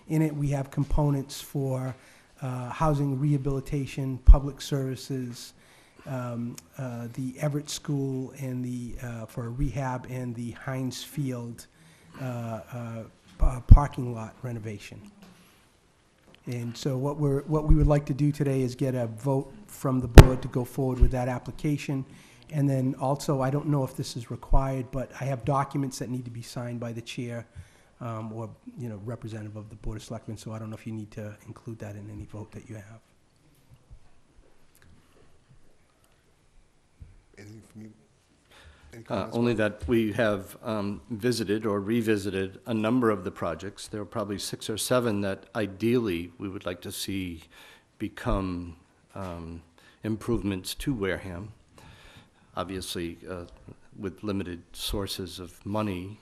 In it, we have components for housing rehabilitation, public services, the Everett School, and for rehab, and the Heinz Field parking lot renovation. And so what we would like to do today is get a vote from the board to go forward with that application. And then also, I don't know if this is required, but I have documents that need to be signed by the chair or, representative of the Board of Selectmen, so I don't know if you need to include that in any vote that you have. Anything from you? Any comments, Only Bob? that we have visited or revisited a number of the projects. There are probably 6 or 7 that ideally we would like to see become improvements to Wareham. Obviously, with limited sources of money,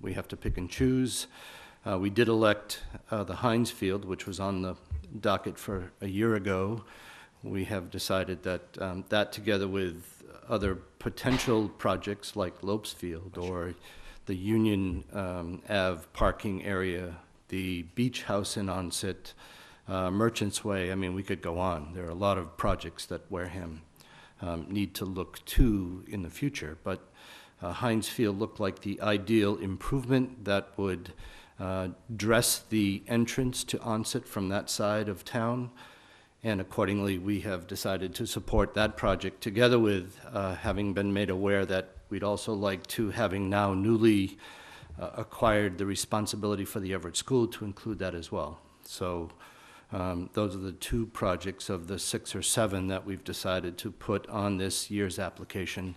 we have to pick and choose. We did elect the Heinz Field, which was on the docket for a year ago. We have decided that that, together with other potential projects like Lopes Field or the Union Ave parking area, the beach house in Onset, Merchants Way, I mean, we could go on. There are a lot of projects that Wareham need to look to in the future, but Heinz Field looked like the ideal improvement that would dress the entrance to Onset from that side of town. And accordingly, we have decided to support that project, together with having been made aware that we'd also like to, having now newly acquired the responsibility for the Everett School, to include that as well. So those are the 2 projects of the 6 or 7 that we've decided to put on this year's application,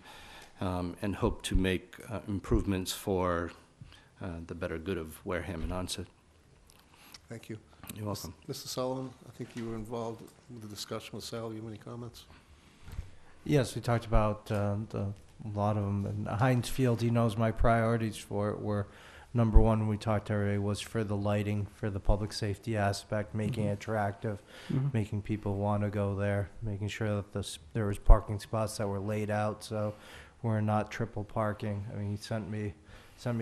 and hope to make improvements for the better good of Wareham and Onset. Thank you. You're welcome. Mr. Sullivan, I think you were involved with the discussion with Sal. You have any comments? Yes, we talked about a lot of them. And Heinz Field, he knows my priorities for it were, number one, we talked to everybody, was for the lighting, for the public safety aspect, making it attractive, making people want to go there, making sure that there was parking spots that were laid out so we're not triple parking. I mean, he sent me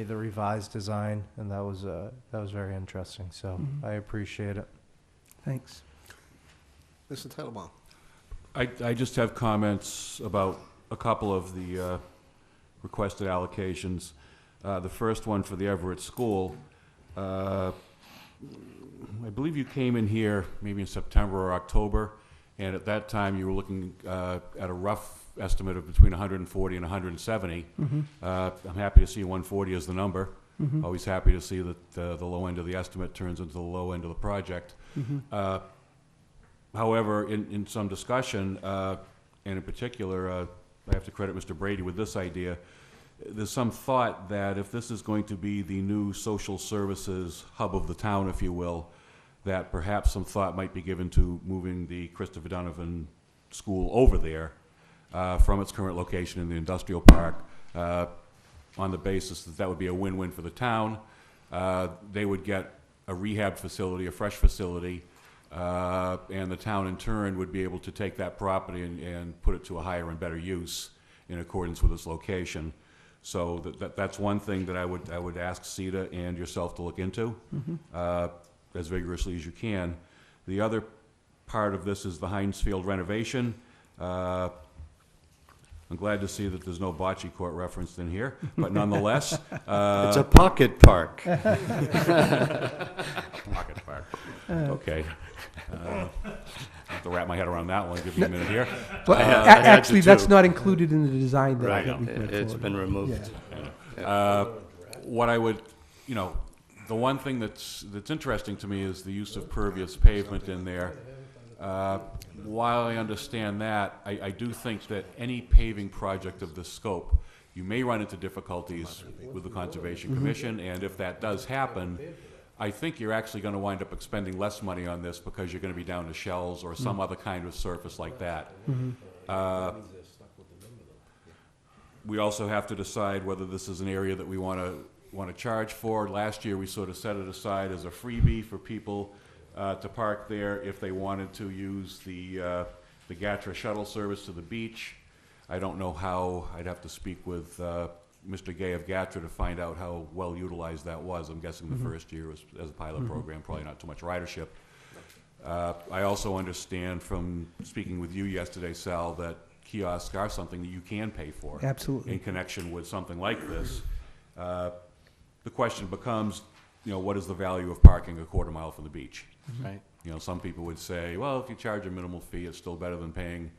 the revised design, and that was very interesting. So I appreciate it. Thanks. Mr. Titlebaum? I just have comments about a couple of the requested allocations. The first one for the Everett School. I believe you came in here maybe in September or October, and at that time you were looking at a rough estimate of between 140 and 170. I'm happy to see 140 as the number. Always happy to see that the low end of the estimate turns into the low end of the project. However, in some discussion, and in particular, I have to credit Mr. Brady with this idea. There's some thought that if this is going to be the new social services hub of the town, if you will, that perhaps some thought might be given to moving the Christopher Donovan School over there from its current location in the industrial park, on the basis that that would be a win-win for the town. They would get a rehab facility, a fresh facility, and the town in turn would be able to take that property and put it to a higher and better use in accordance with its location. So that's one thing that I would ask CETA and yourself to look into as vigorously as you can. The other part of this is the Heinz Field renovation. I'm glad to see that there's no bocce court referenced in here, but nonetheless. It's a pocket park. Pocket park. Okay. I have to wrap my head around that one. Give me a minute here. But actually, that's not included in the design that Right. we put It's forward. been removed. What I would, the one thing that's interesting to me is the use of pervious pavement in there. While I understand that, I do think that any paving project of this scope you may run into difficulties with the Conservation Commission, and if that does happen, I think you're actually gonna wind up expending less money on this because you're gonna be down to shells or some other kind of surface like that. We also have to decide whether this is an area that we wanna charge for. Last year, we sort of set it aside as a freebie for people to park there if they wanted to use the GATRA shuttle service to the beach. I don't know how, I'd have to speak with Mr. Gay of GATRA to find out how well utilized that was. I'm guessing the first year was as a pilot program, probably not too much ridership. I also understand from speaking with you yesterday, Sal, that kiosks are something that you can pay for. Absolutely. In connection with something like this. The question becomes, what is the value of parking a quarter mile from the beach? Right. Some people would say, well, if you charge a minimal fee, it's still better than paying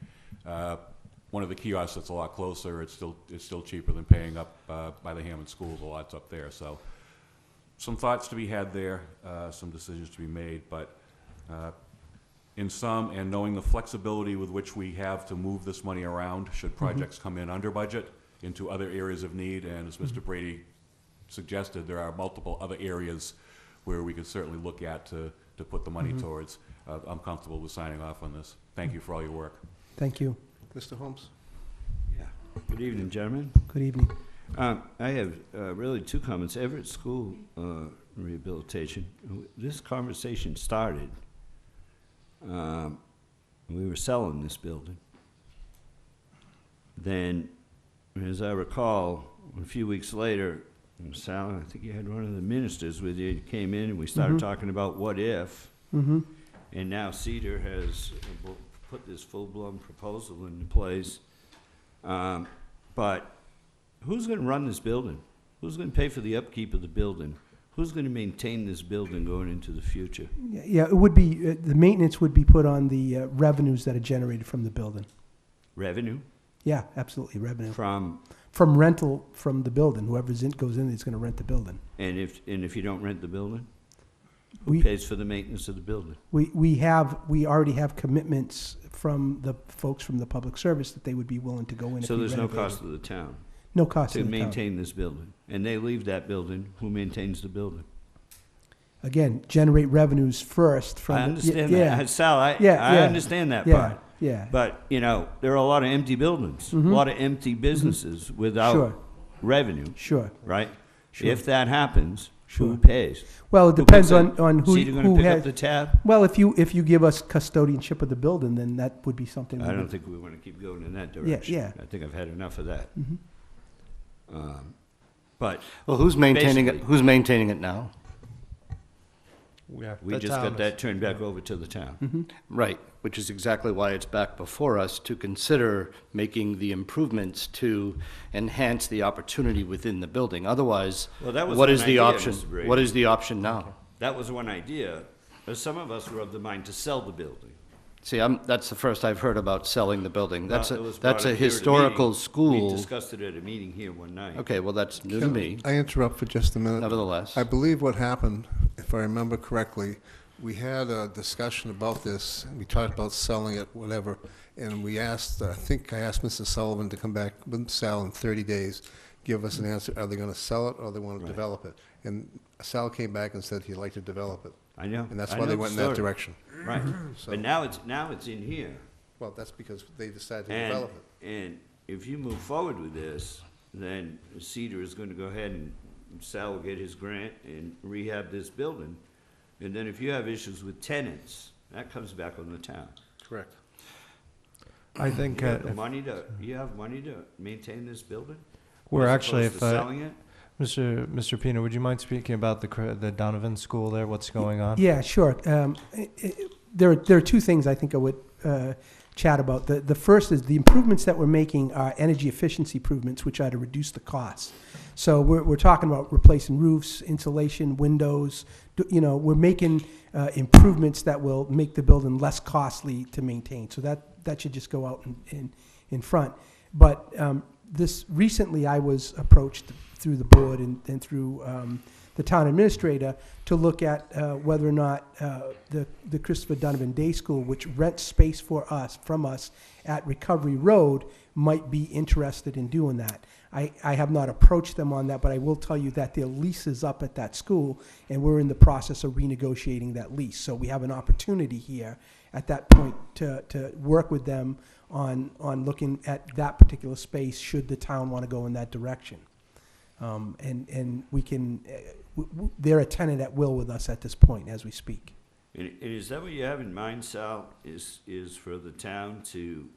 one of the kiosks that's a lot closer. It's still cheaper than paying up by the Hammond schools. A lot's up there. So some thoughts to be had there, some decisions to be made. But in sum, and knowing the flexibility with which we have to move this money around should projects come in under budget into other areas of need, and as Mr. Brady suggested, there are multiple other areas where we could certainly look at to put the money towards. I'm comfortable with signing off on this. Thank you for all your work. Thank you. Mr. Holmes? Yeah. Good evening, gentlemen. Good evening. I have really two comments. Everett School rehabilitation. This conversation started. We were selling this building. Then, as I recall, a few weeks later, Sal, I think you had one of the ministers with you, came in and we started talking about what if. And now Cedar has put this full-blown proposal into place. But who's going to run this building? Who's going to pay for the upkeep of the building? Who's going to maintain this building going into the future? Yeah, it would be, the maintenance would be put on the revenues that are generated from the building. Revenue? Yeah, absolutely, revenue. From rental from the building. Whoever's goes in is going to rent the building. And if you don't rent the building, who We- pays for the maintenance of the building? We already have commitments from the folks from the public service that they would be willing to go in if So we there's no renovated. cost to the town No cost to to the town. maintain this building, and they leave that building. Who maintains the building? Again, generate revenues first from. I the- understand yeah, that, Sal. I Yeah, yeah. understand that Yeah, part. yeah. But there are a lot of empty buildings, a lot of empty businesses without Sure. revenue, Sure. right? Sure. If that happens, Sure. who pays? Well, it Who depends puts on who Cedar gonna who pick has. up the tab? Well, if you give us custodianship of the building, then that would be something. I we don't would- think we want to keep going in that direction. yeah. I think I've had enough of that. But Well, who's maintaining it, Basically- who's maintaining it now? we just got that turned back over to the town. Right, which is exactly why it's back before us to consider making the improvements to enhance the opportunity within the building. Otherwise, Well, that was what one is the idea, option? Mr. Brady. What is the option now? That was one idea, but some of us were of the mind to sell the building. See, that's the first I've heard about selling the building. That's Well, a, it was that's brought a up here at historical meeting. We school. discussed it at a meeting here one night. Okay, well, that's new to me, I interrupt for just a minute? nevertheless. I believe what happened, if I remember correctly, we had a discussion about this, and we talked about selling it, whatever, and we asked, I think I asked Mr. Sullivan to come back with Sal in 30 days, give us an answer, are they gonna sell it or they wanna Right. develop it? And Sal came back and said he'd like to develop it, I know. and that's I why know they the went in that story. direction. Right, So- but now it's in here. Well, that's because they decided to And, develop it. and if you move forward with this, then Cedar is going to go ahead and Sal will get his grant and rehab this building. And then if you have issues with tenants, that comes back on the town. Correct. I think You have the money you have money to maintain this building? we're As actually, opposed if, to selling it? Mr. Pino, would you mind speaking about the Donovan School there, what's going on? Yeah, sure. There are two things I think I would chat about. The first is the improvements that we're making are energy efficiency improvements, which are to reduce the costs. So we're talking about replacing roofs, insulation, windows. We're making improvements that will make the building less costly to maintain. So that should just go out in front. But recently I was approached through the board and through the town administrator to look at whether or not the Christopher Donovan Day School, which rents space from us at Recovery Road, might be interested in doing that. I have not approached them on that, but I will tell you that their lease is up at that school, and we're in the process of renegotiating that lease. So we have an opportunity here at that point to work with them on looking at that particular space should the town want to go in that direction. And we can, they're a tenant at will with us at this point as we speak. And is that what you have in mind, Sal, is for the town to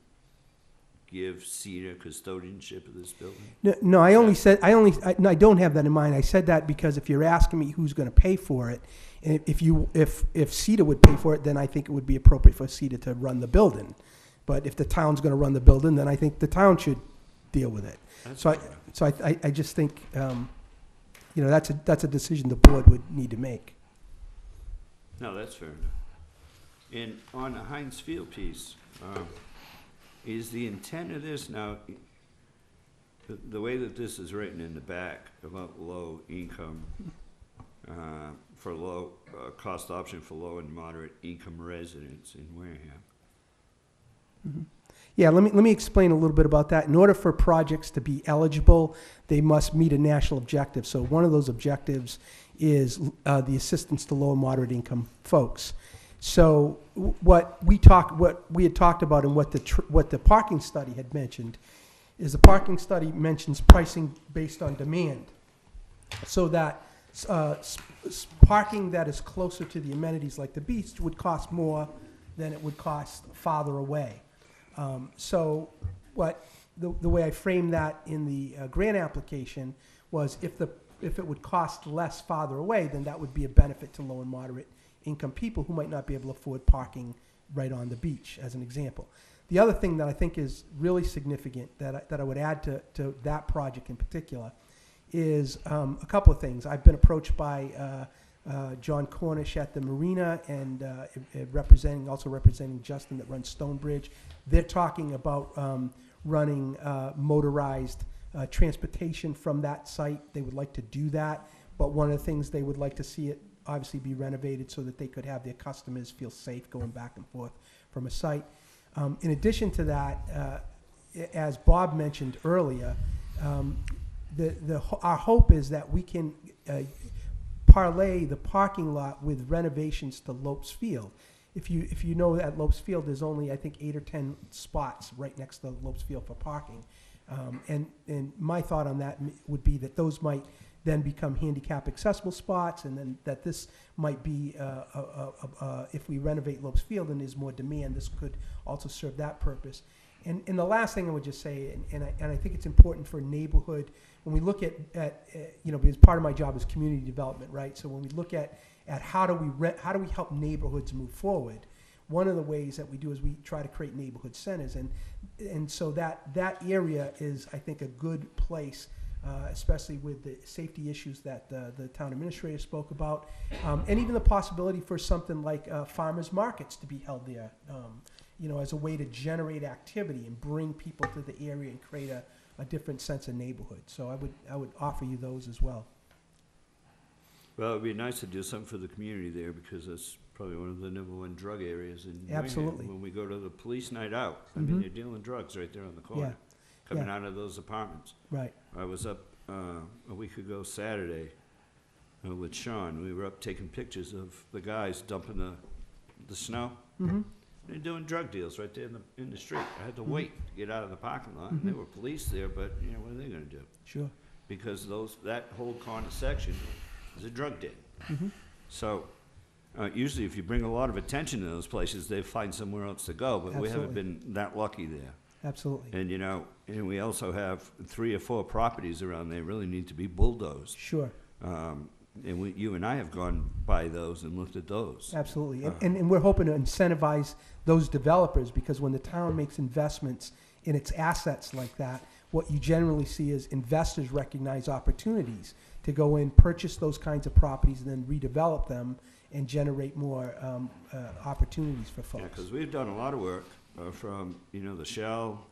give Cedar custodianship of this building? No, I don't have that in mind. I said that because if you're asking me who's going to pay for it, and if CETA would pay for it, then I think it would be appropriate for CETA to run the building. But if the town's going to run the building, then I think the town should deal with it. So I just think, that's a decision the board would need to make. No, that's fair enough. And on the Heinz Field piece, is the intent of this now, the way that this is written in the back about low income, for low, cost option for low and moderate income residents in Wareham? Mm-hmm. Yeah, let me explain a little bit about that. In order for projects to be eligible, they must meet a national objective. So one of those objectives is the assistance to low and moderate income folks. So what we had talked about and what the parking study had mentioned is the parking study mentions pricing based on demand, so that parking that is closer to the amenities like the beach would cost more than it would cost farther away. So the way I framed that in the grant application was if it would cost less farther away, then that would be a benefit to low and moderate income people who might not be able to afford parking right on the beach, as an example. The other thing that I think is really significant that I would add to that project in particular is a couple of things. I've been approached by John Cornish at the marina and also representing Justin that runs Stonebridge. They're talking about running motorized transportation from that site. They would like to do that, but one of the things they would like to see it obviously be renovated so that they could have their customers feel safe going back and forth from a site. In addition to that, as Bob mentioned earlier, our hope is that we can parlay the parking lot with renovations to Lopes Field. If you know at Lopes Field, there's only I think 8 or 10 spots right next to Lopes Field for parking, and my thought on that would be that those might then become handicap accessible spots, and then that this might be if we renovate Lopes Field and there's more demand, this could also serve that purpose. And the last thing I would just say, and I think it's important for neighborhood, when we look at because part of my job is community development, right? So when we look at how do we help neighborhoods move forward, one of the ways that we do is we try to create neighborhood centers, and so that area is, I think, a good place, especially with the safety issues that the town administrator spoke about, and even the possibility for something like farmers markets to be held there, as a way to generate activity and bring people to the area and create a different sense of neighborhood. So I would offer you those as well. Well, it'd be nice to do something for the community there, because that's probably one of the #1 drug areas in Wareham. Absolutely. When we go to the police night out, I mean, they're dealing drugs right there on the corner, coming Yeah. out of those apartments. Right. I was up a week ago Saturday with Sean. We were up taking pictures of the guys dumping the snow. Mm-hmm. They're doing drug deals right there in the street. I had to wait to get out of the parking lot. And there were police there, but what are they going to do? Sure. Because that whole corner section is a drug den. Mm-hmm. So usually, if you bring a lot of attention to those places, they find somewhere else to go. But we haven't been that lucky there. Absolutely. And and we also have 3 or 4 properties around there really need to be bulldozed. Sure. And you and I have gone by those and looked at those. Absolutely. And we're hoping to incentivize those developers, because when the town makes investments in its assets like that, what you generally see is investors recognize opportunities to go in, purchase those kinds of properties, and then redevelop them and generate more opportunities for folks. Yeah, because we've done a lot of work from, the Shell,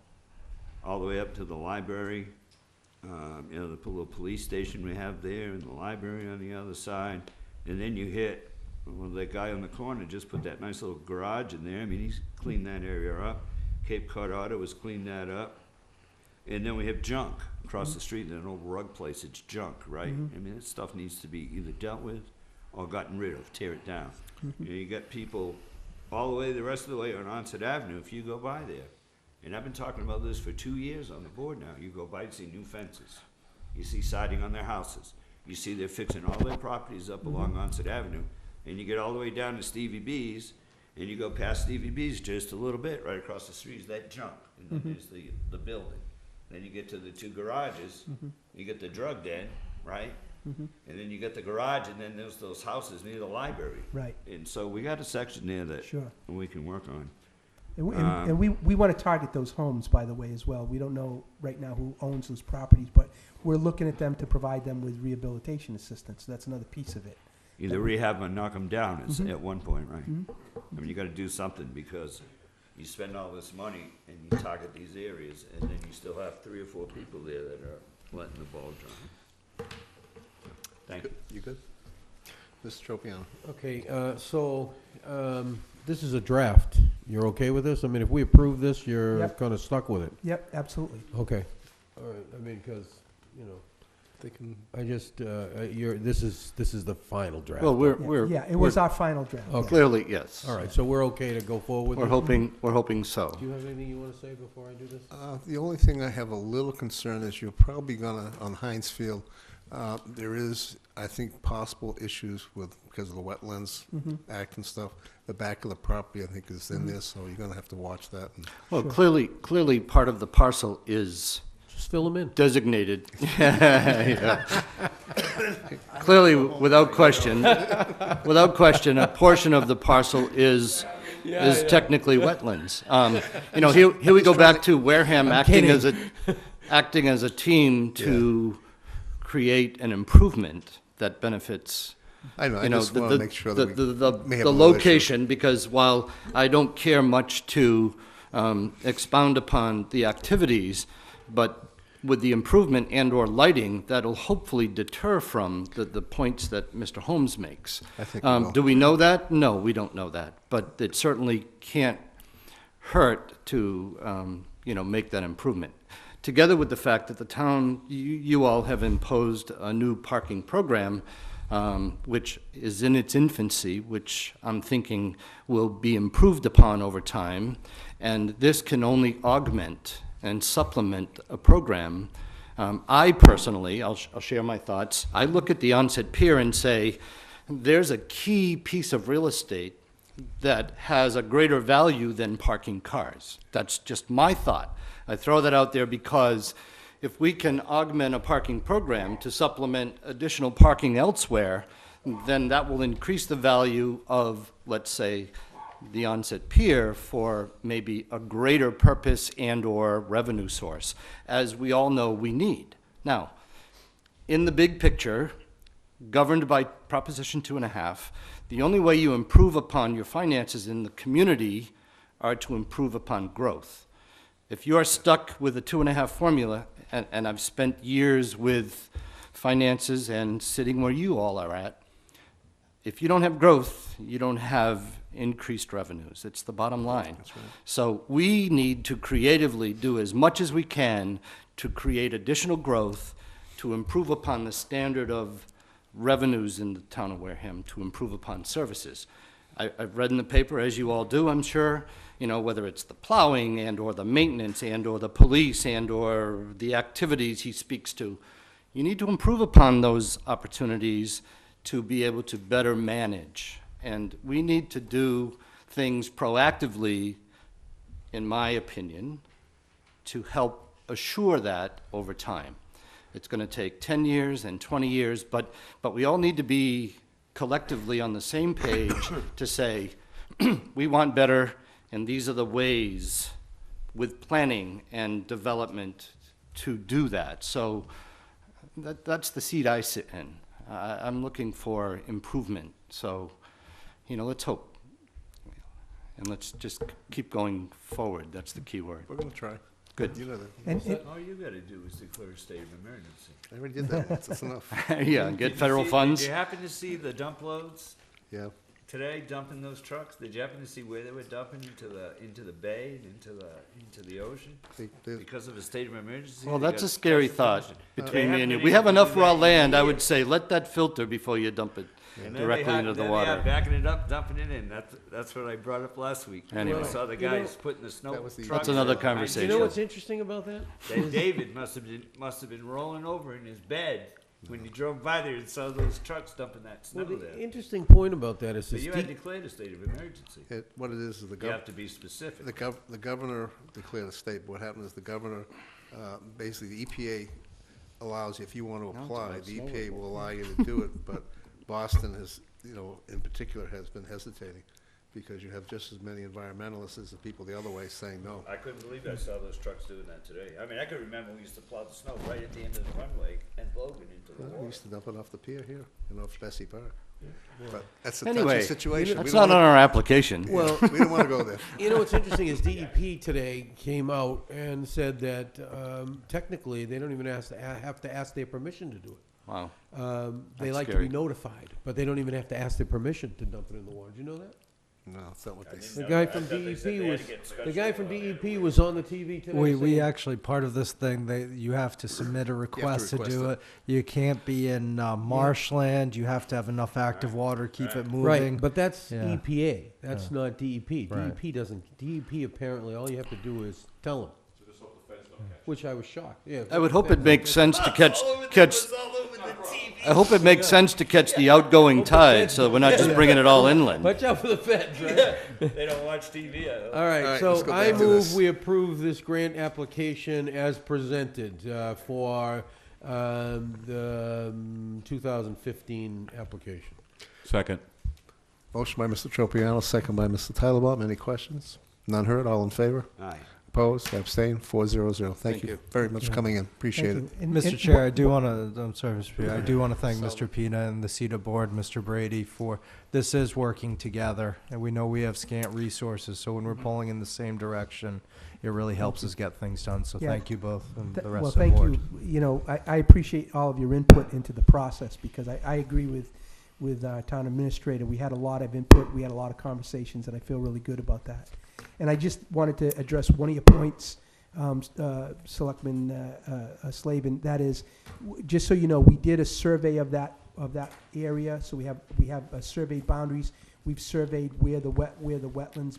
all the way up to the library. The little police station we have there and the library on the other side. And then you hit, well, that guy on the corner just put that nice little garage in there. I mean, he's cleaned that area up. Cape Cod Auto has cleaned that up. And then we have junk across the street, an old rug place, it's junk, right? I mean, that stuff needs to be either dealt with or gotten rid of, tear it down. You got people all the way, the rest of the way on Onset Avenue, if you go by there. And I've been talking about this for 2 years on the board now. You go by and see new fences. You see siding on their houses. You see they're fixing all their properties up along Onset Avenue. And you get all the way down to Stevie B's, and you go past Stevie B's just a little bit, right across the street is that junk. And then there's the building. Then you get to the two garages, you get the drug den, right? And then you get the garage, and then there's those houses near the library. Right. And so we got a section there that Sure. we can work on. And we want to target those homes, by the way, as well. We don't know right now who owns those properties, but we're looking at them to provide them with rehabilitation assistance. That's another piece of it. Either rehab or knock them down at one point, right? I mean, you gotta do something, because you spend all this money and you target these areas, and then you still have 3 or 4 people there that are letting the ball drop. Thank you. You good? Mr. Tropiano? Okay, this is a draft. You're okay with this? I mean, if we approve this, you're Yep. kind of stuck with it? Yep, absolutely. Okay. All right, I mean, because, They can, I just, this is the final draft. Well, Yeah, it was our final draft. Okay. clearly, yes. All right, so we're okay to go forward with We're this? hoping so. Do you have anything you want to say before I do this? the only thing I have a little concern is you're probably gonna, on Heinz Field, there is, I think, possible issues because of the Wetlands Act and stuff. The back of the property, I think, is in there, so you're gonna have to watch that. Well, clearly, part of the parcel is Just fill them in. designated. Yeah. Clearly, without question, a portion of the parcel is technically wetlands. Here we go back to Wareham acting as a team to create an improvement that benefits. I know, I just wanna make sure that we may have the a little issue. location, because while I don't care much to expound upon the activities, but with the improvement and/or lighting, that'll hopefully deter from the points that Mr. Holmes makes. I think it will. Do we know that? No, we don't know that, but it certainly can't hurt to, make that improvement. Together with the fact that the town, you all have imposed a new parking program, which is in its infancy, which I'm thinking will be improved upon over time, and this can only augment and supplement a program. I personally, I'll share my thoughts, I look at the Onset Pier and say, there's a key piece of real estate that has a greater value than parking cars. That's just my thought. I throw that out there because if we can augment a parking program to supplement additional parking elsewhere, then that will increase the value of, let's say, the Onset Pier for maybe a greater purpose and/or revenue source, as we all know we need. Now, in the big picture, governed by Proposition 2.5, the only way you improve upon your finances in the community are to improve upon growth. If you are stuck with a 2.5 formula, and I've spent years with finances and sitting where you all are at, if you don't have growth, you don't have increased revenues. It's the bottom line. That's right. So we need to creatively do as much as we can to create additional growth, to improve upon the standard of revenues in the town of Wareham, to improve upon services. I've read in the paper, as you all do, I'm sure, whether it's the plowing and/or the maintenance and/or the police and/or the activities he speaks to. You need to improve upon those opportunities to be able to better manage. And we need to do things proactively, in my opinion, to help assure that over time. It's going to take 10 years and 20 years, but we all need to be collectively on the same page to say, we want better, and these are the ways with planning and development to do that. So that's the seat I sit in. I'm looking for improvement. So, let's hope. And let's just keep going forward. That's the key word. We're gonna try. Good. You know that. And All you gotta do is declare a state of emergency. I already did that once, that's enough. Yeah, get federal funds. Did you happen to see the dump loads Yeah. today, dumping those trucks? Did you happen to see where they were dumping into the bay, and into the ocean? They- Because of a state of emergency? Well, They that's got a scary special thought permission. between me and you. haven't We been have able to enough do raw that in land, I years. would say, let that filter before you dump it And then directly they into have- the then they have water. backing it up, dumping it in. That's what I brought up last week. Anyway. I saw the You know- guys putting the snow That was the- trucks That's another behind conversation. You know each what's interesting about that? other. That David must have been rolling over in his bed when you drove by there and saw those trucks dumping that snow Well, the there. interesting point about that is But this you had declared a state of emergency. What it is the You have gov, to be specific. the governor declared a state, but what happened is the governor, basically the EPA allows you, if you want to apply, the EPA will allow you to do it, but Boston has, in particular, has been hesitating because you have just as many environmentalists as the people the other way saying no. I couldn't believe I saw those trucks doing that today. I mean, I could remember we used to plow the snow right at the end of the runway and Logan into the We water. used to dump it off the pier here, off Bessie Park. But that's a Anyway, touchy situation. That's We don't not on wanna- our application. Well, We don't want to go there. you know what's interesting is DEP today came out and said that technically they don't even have to ask their permission to do it. Wow. They That's like to scary. be notified, but they don't even have to ask their permission to dump it in the water. Did you know that? No, it's not what they The said. guy from DEP was on the TV today. We saying- actually, part of this thing, you have to submit a request to request do it. it. You can't be in marshland, you have to have enough active water, keep it moving. Right, but that's Yeah. EPA. That's not DEP. Right. DEP doesn't. DEP apparently all you have to do is tell them. Which I was shocked. Yeah. I would hope it makes sense to catch. I hope it makes sense to catch the outgoing tide, so we're not just bringing it all inland. Watch out for the feds, right? They don't watch TV. All right, All right, so let's go I back to move this. we approve this grant application as presented for the 2015 application. Second. Motion by Mr. Tropiano, second by Mr. Tyler. Any questions? None heard, all in favor? Aye. Opposed, abstained, 400. Thank you very much for coming in, appreciate it. Mr. Chair, I do want to, I'm sorry, Mr. Chair, I do want to thank Mr. Pina and the CETA board, Mr. Brady, for, this is working together, and we know we have scant resources, so when we're pulling in the same direction, it really helps us get things done, so Yeah. thank you both and the Well, rest of the thank board. you. You know, I appreciate all of your input into the process, because I agree with town administrator. We had a lot of input, we had a lot of conversations, and I feel really good about that. And I just wanted to address one of your points, Selectman Slavin, that is, just so you know, we did a survey of that area, so we have surveyed boundaries. We've surveyed where the wetlands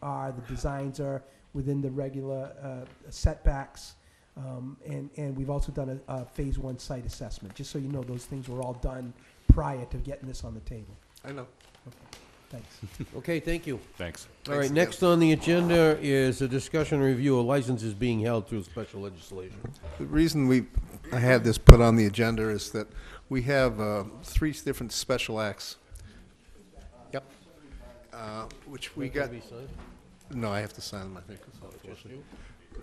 are, the designs are within the regular setbacks, and we've also done a phase 1 site assessment, just so you know, those things were all done prior to getting this on the table. I know. Thanks. Okay, thank you. Thanks. All right, Thanks next on the agenda is a discussion and review of licenses being held through special legislation. The reason I had this put on the agenda is that we have 3 different special acts. Yep. Which we got, Be signed? no, I have to sign them, I think. unfortunately.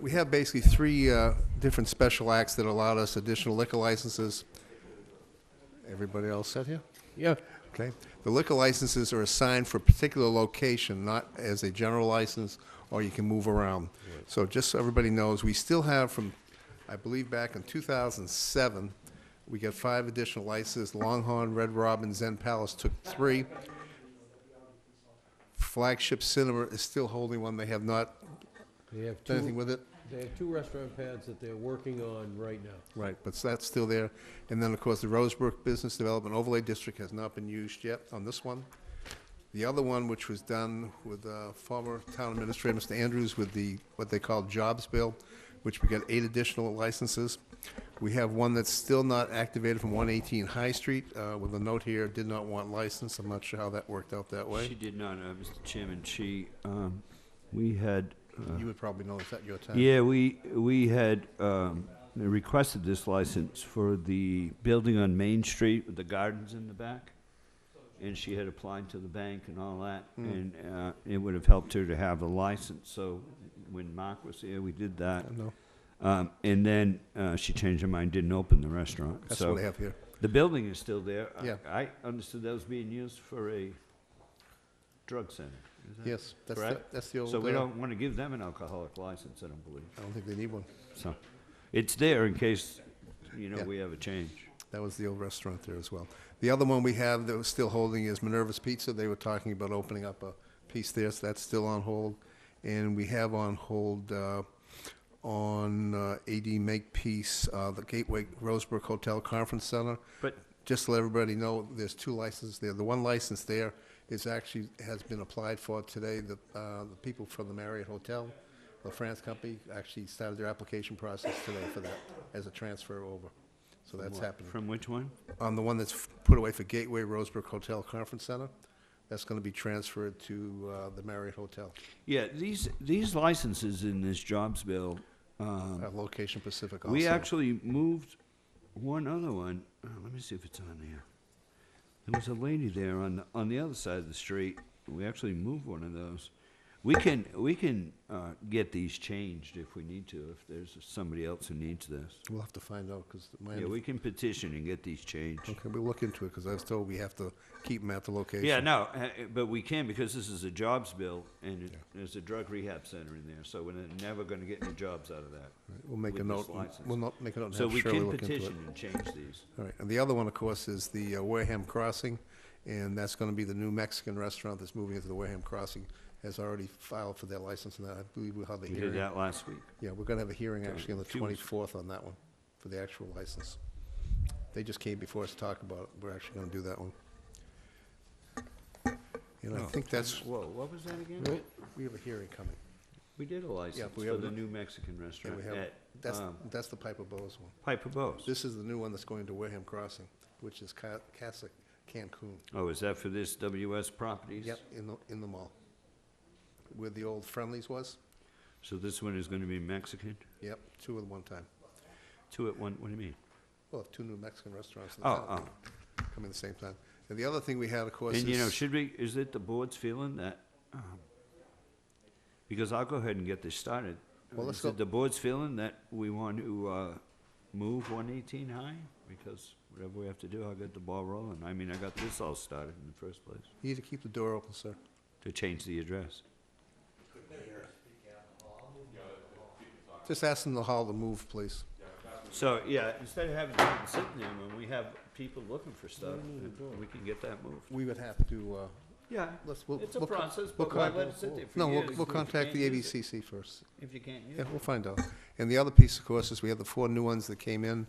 We have basically 3 different special acts that allowed us additional liquor licenses. Everybody else set here? Yeah. Okay. The liquor licenses are assigned for a particular location, not as a general license, or you can move around. So just so everybody knows, we still have from, I believe back in 2007, we got 5 additional licenses. Longhorn, Red Robin, Zen Palace took 3. Flagship Cinema is still holding one. They have not They have done anything with it. They have 2 restaurant pads that they're working on right now. Right, but that's still there. And then, of course, the Rosebrook Business Development Overlay District has not been used yet on this one. The other one, which was done with former town administrator, Mr. Andrews, with what they call Jobs Bill, which we got 8 additional licenses. We have one that's still not activated from 118 High Street, with a note here, did not want license. I'm not sure how that worked out that way. She did not, Mr. Chairman. We had. You would probably know it's at your time. Yeah, we had requested this license for the building on Main Street with the gardens in the back. And she had applied to the bank and all that, and it would have helped her to have a license. So when Mark was here, we did that. I know. And then she changed her mind, didn't open the restaurant. That's So what I have here. the building is still there. Yeah. I understood that was being used for a drug center. is that Yes, correct? that's the old, So we don't want to give them an alcoholic license, I don't believe. I don't think they need one. So, it's there in case, Yeah. we have a change. That was the old restaurant there as well. The other one we have that was still holding is Minerva's Pizza. They were talking about opening up a piece there, so that's still on hold. And we have on hold on AD Makepeace, the Gateway Rosebrook Hotel Conference Center. But Just to let everybody know, there's 2 licenses there. The one license there is actually, has been applied for today. The people from the Marriott Hotel, the France company, actually started their application process today for that as a transfer over. So that's happening. from which one? On the one that's put away for Gateway Rosebrook Hotel Conference Center, that's going to be transferred to the Marriott Hotel, Yeah, these licenses in this jobs bill, Location Pacific also. we actually moved one other one. Let me see if it's on there. There was a lady there on the other side of the street. We actually moved one of those. We can get these changed if we need to, if there's somebody else who needs this. We'll have to find out, because Yeah, we can petition and get these changed. Okay, we'll look into it, because I was told we have to keep them at the location. Yeah, no, but we can, because this is a jobs bill, and there's a drug rehab center in there, so we're never gonna get any jobs out of that. We'll make a with this note, license. we'll not make a note and So have we Shirley can look into it. petition and change these. All right, and the other one, of course, is the Wareham Crossing, and that's going to be the new Mexican restaurant that's moving into the Wareham Crossing, has already filed for their license, and I believe we'll have a We hearing. did that last week. Yeah, we're going to have a hearing actually on the Few weeks. 24th on that one, for the actual license. They just came before us to talk about it. We're actually going to do that one. And I Oh. think that's, Whoa, what was that again? right, we have a hearing coming. We did a license we for have the a- new Mexican Yeah, restaurant we have, at that's the Piper Bowes one. Piper Bowes. This is the new one that's going to Wareham Crossing, which is Casa Cancun. Oh, is that for this WS Properties? Yep, in the mall. Where the old Friendlies was. So this one is gonna be Mexican? Yep, 2 at one time. 2 at one, what do you mean? Well, 2 new Mexican restaurants in the Oh, town coming at the same time. And the other thing we had, of course, And, is... is it the board's feeling that, because I'll go ahead and get this started. Well, let's Is it go- the board's feeling that we want to, move 118 high? Because whatever we have to do, I'll get the ball rolling. I mean, I got this all started in the first place, You need to keep the door open, sir. to change the address. Just ask them the hall to move, please. So, yeah, instead of having people sitting there, when we have people looking for stuff, we can get that moved. We would have to, Yeah, we'll... it's a we'll co- process, we'll but why con- let it sit there for No, years? we'll if you contact can't the use it? ABCC first. If you can't use Yeah, it. we'll find out. And the other piece, of course, is we have the 4 new ones that came in.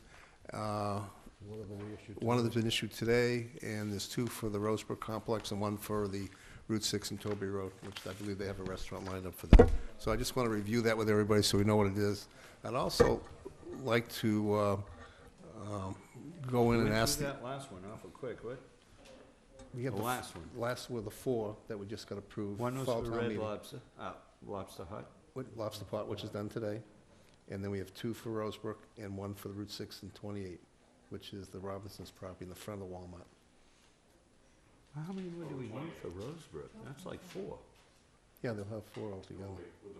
One of them's been issued today, and there's 2 for the Rosebrook Complex and 1 for the Route 6 and Toby Road, which I believe they have a restaurant lined up for that. So I just want to review that with everybody so we know what it is. I'd also like to go in and ask... That last one awful quick, what? We have The last one. Last were the 4 that we just got approved. One was fall for town Red meeting. Lobster, Lobster Hut. Lobster Pot, which is done today. And then we have 2 for Rosebrook and 1 for the Route 6 and 28, which is the Robinsons property in the front of the Walmart. How many more do we need for Rosebrook? That's like 4. Yeah, they'll have 4 altogether.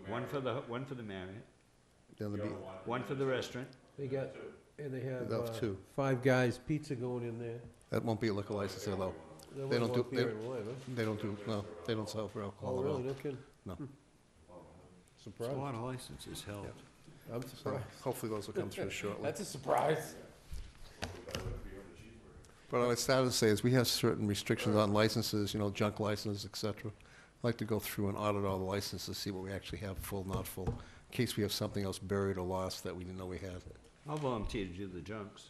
One for the Marriott, Then there'll be, one for the restaurant. They got, and they have They'll have 2. 5 Guys Pizza going in there. That won't be a liquor license there, though. There They was don't one do- beer and wine, huh? They don't do, no, they don't sell for alcohol Oh, at all. really? No kidding? No. There's a Surprised. lot of licenses held. I'm So surprised. hopefully those will come through shortly. That's a surprise. But what I started to say is we have certain restrictions on licenses, junk licenses, et cetera. I'd like to go through and audit all the licenses, see what we actually have, full, not full, in case we have something else buried or lost that we didn't know we had. I'll volunteer to do the junks.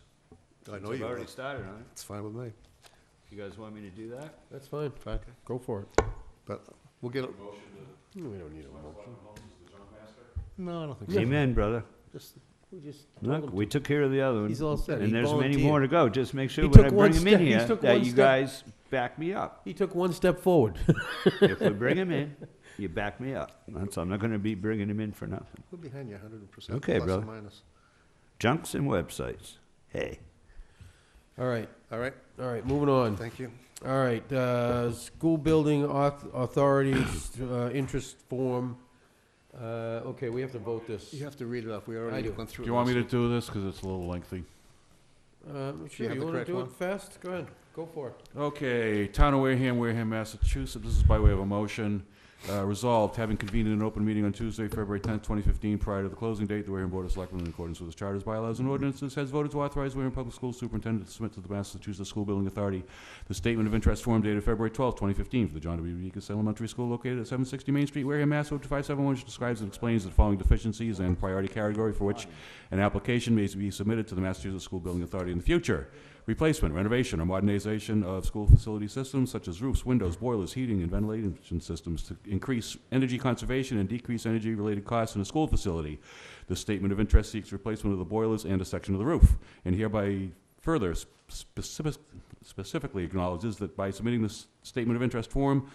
I know I've you already will. started on it. It's fine with me. You guys want me to do that? That's fine. Fine. Go for it. But we'll get it. We don't need a motion. No, I don't think so. Amen, brother. We just told Look, him we took care of the other one. He's all set. He And there's many volunteered. more to go. Just make sure He when I took one bring them in step- he here, took that one you step. guys back me up. He took one step forward. If we bring them in, you back me up. I'm not gonna be bringing them in for nothing. We're behind you 100%. Okay, plus or brother. minus. Junks and websites. Hey. All right, All right, moving on. thank you. All right, school building authorities, interest form. Okay, we have to vote this. You have to read it off. We I already do. went through Do it. you want me to last do this, because it's a little lengthy? Sure, have you the wanna correct do one? it fast? Go ahead, go for it. Okay, Town of Wareham, Wareham, Massachusetts, this is by way of a motion. Resolved, having convened an open meeting on Tuesday, February 10th, 2015, prior to the closing date, the Wareham Board of Selectmen, in accordance with its charters, bylaws, and ordinances, has voted to authorize Wareham Public Schools Superintendent to submit to the Massachusetts School Building Authority the Statement of Interest form dated February 12th, 2015, for the John W. Deacon Elementary School located at 760 Main Street, Wareham, Mass. 02571, which describes and explains the following deficiencies and priority category for which an application may be submitted to the Massachusetts School Building Authority in the future. Replacement, renovation, or modernization of school facility systems such as roofs, windows, boilers, heating, and ventilation systems to increase energy conservation and decrease energy-related costs in a school facility. The statement of interest seeks replacement of the boilers and a section of the roof, and hereby further specifically acknowledges that by submitting this statement of interest form,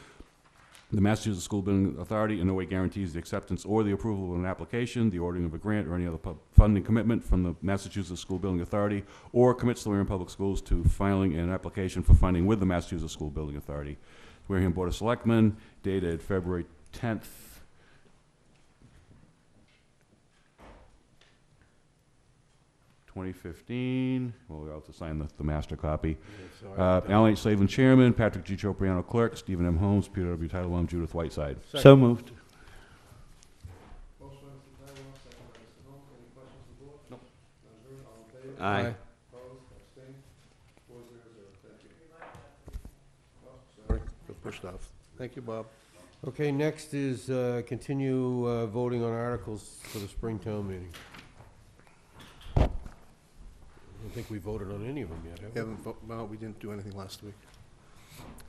the Massachusetts School Building Authority in no way guarantees the acceptance or the approval of an application, the ordering of a grant, or any other funding commitment from the Massachusetts School Building Authority, or commits the Wareham Public Schools to filing an application for funding with the Massachusetts School Building Authority. Wareham Board of Selectmen, dated February 10th, 2015. Well, we also signed the master copy. Alan H. Slavin, Chairman, Patrick G. Chopriano, Clerk, Stephen M. Holmes, Peter W. Titlebaum, Judith Whiteside. So moved. Aye. Sorry, got pushed off. Thank you, Bob. Okay, next is continue voting on articles for the spring town meeting. I don't think we voted on any of them yet, have we? Well, we didn't do anything last week.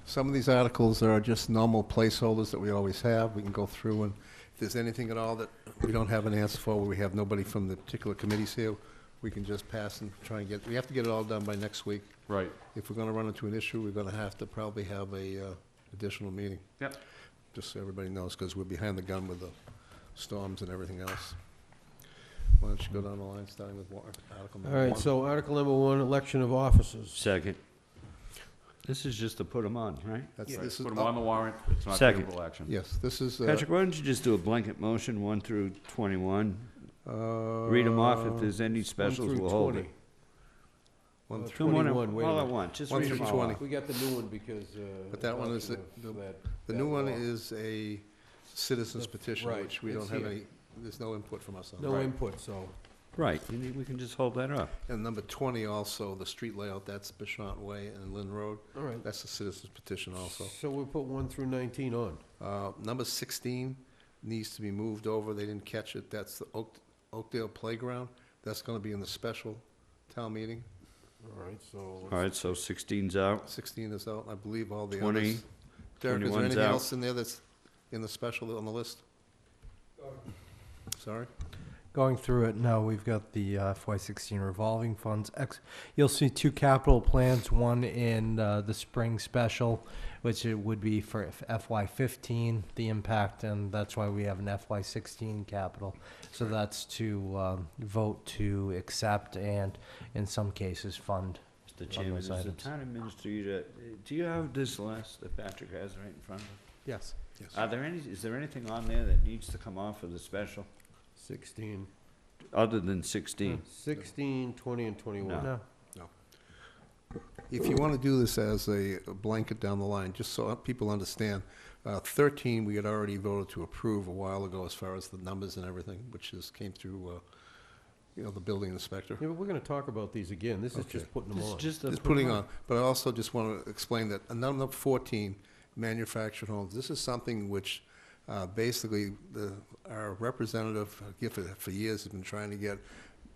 Some of these articles are just normal placeholders that we always have. We can go through, and if there's anything at all that we don't have an answer for, where we have nobody from the particular committees here, we can just pass and try and get, we have to get it all done by next week. Right. If we're gonna run into an issue, we're gonna have to probably have a additional meeting. Yep. Just so everybody knows, because we're behind the gun with the storms and everything else. Why don't you go down the line, starting with Article All number right, 1? so Article number 1, election of officers. Second. This is just to put them on, right? That's, Right. this is, Put them on the warrant. It's not Second. favorable action. yes, this is, Patrick, why don't you just do a blanket motion, 1 through 21? Read them off. If there's any specials, we'll hold it. 1 Uh, through, Come on, 21, wait a all at minute. once, just 1 read through them all 20. off. We got the new one because. But that one is adoption the- of that- the that new one law. is a citizen's petition, Right, which we it's don't have here. any, there's no input from us on. No Right. input, so. Right, we can just hold that up. And number 20 also, the street layout, that's Bishant Way and Lynn Road. All right. That's a citizen's petition also. So we'll put 1 through 19 on. Number 16 needs to be moved over. They didn't catch it. That's the Oakdale Playground. That's going to be in the special town meeting. All right, so. All right, so 16's out. 16 is out. I believe all the 20, others. Derek, is there 21's anything out. else in there that's in the special on the list? Sorry? Going through it now, we've got the FY16 revolving funds. You'll see 2 capital plans, one in the spring special, which it would be for FY15, the impact, and that's why we have an FY16 capital. So that's to vote to accept and, in some cases, fund. Mr. Chairman, those is the items. town administrator, do you have this list that Patrick has right in front of him? Yes. Yes. Is there anything on there that needs to come off of the special, 16. other than 16? 16, 20, and 21. No. If you want to do this as a blanket down the line, just so people understand, 13, we had already voted to approve a while ago as far as the numbers and everything, which came through, the building inspector. Yeah, but we're gonna talk about these again. This is Okay. just putting them This is on. just a Just putting on, but I also just want to explain that number 14, manufactured homes, this is something which basically our representative, Gifford, for years has been trying to get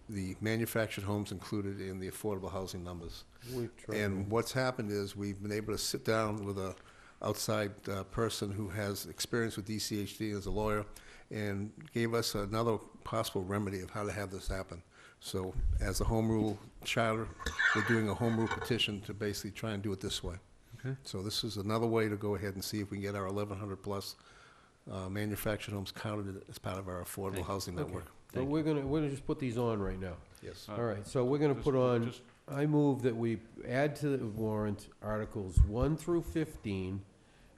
the manufactured homes included in the affordable housing numbers. We tried. And what's happened is we've been able to sit down with a outside person who has experience with DCHD as a lawyer and gave us another possible remedy of how to have this happen. So as a home rule charter, we're doing a home rule petition to basically try and do it this way. Okay. So this is another way to go ahead and see if we can get our 1,100 plus manufactured homes counted as part of our affordable housing Okay. network. So we're gonna just put these on right now. Yes. All right, so we're gonna Just- put on, just- I move that we add to the warrant Articles 1 through 15,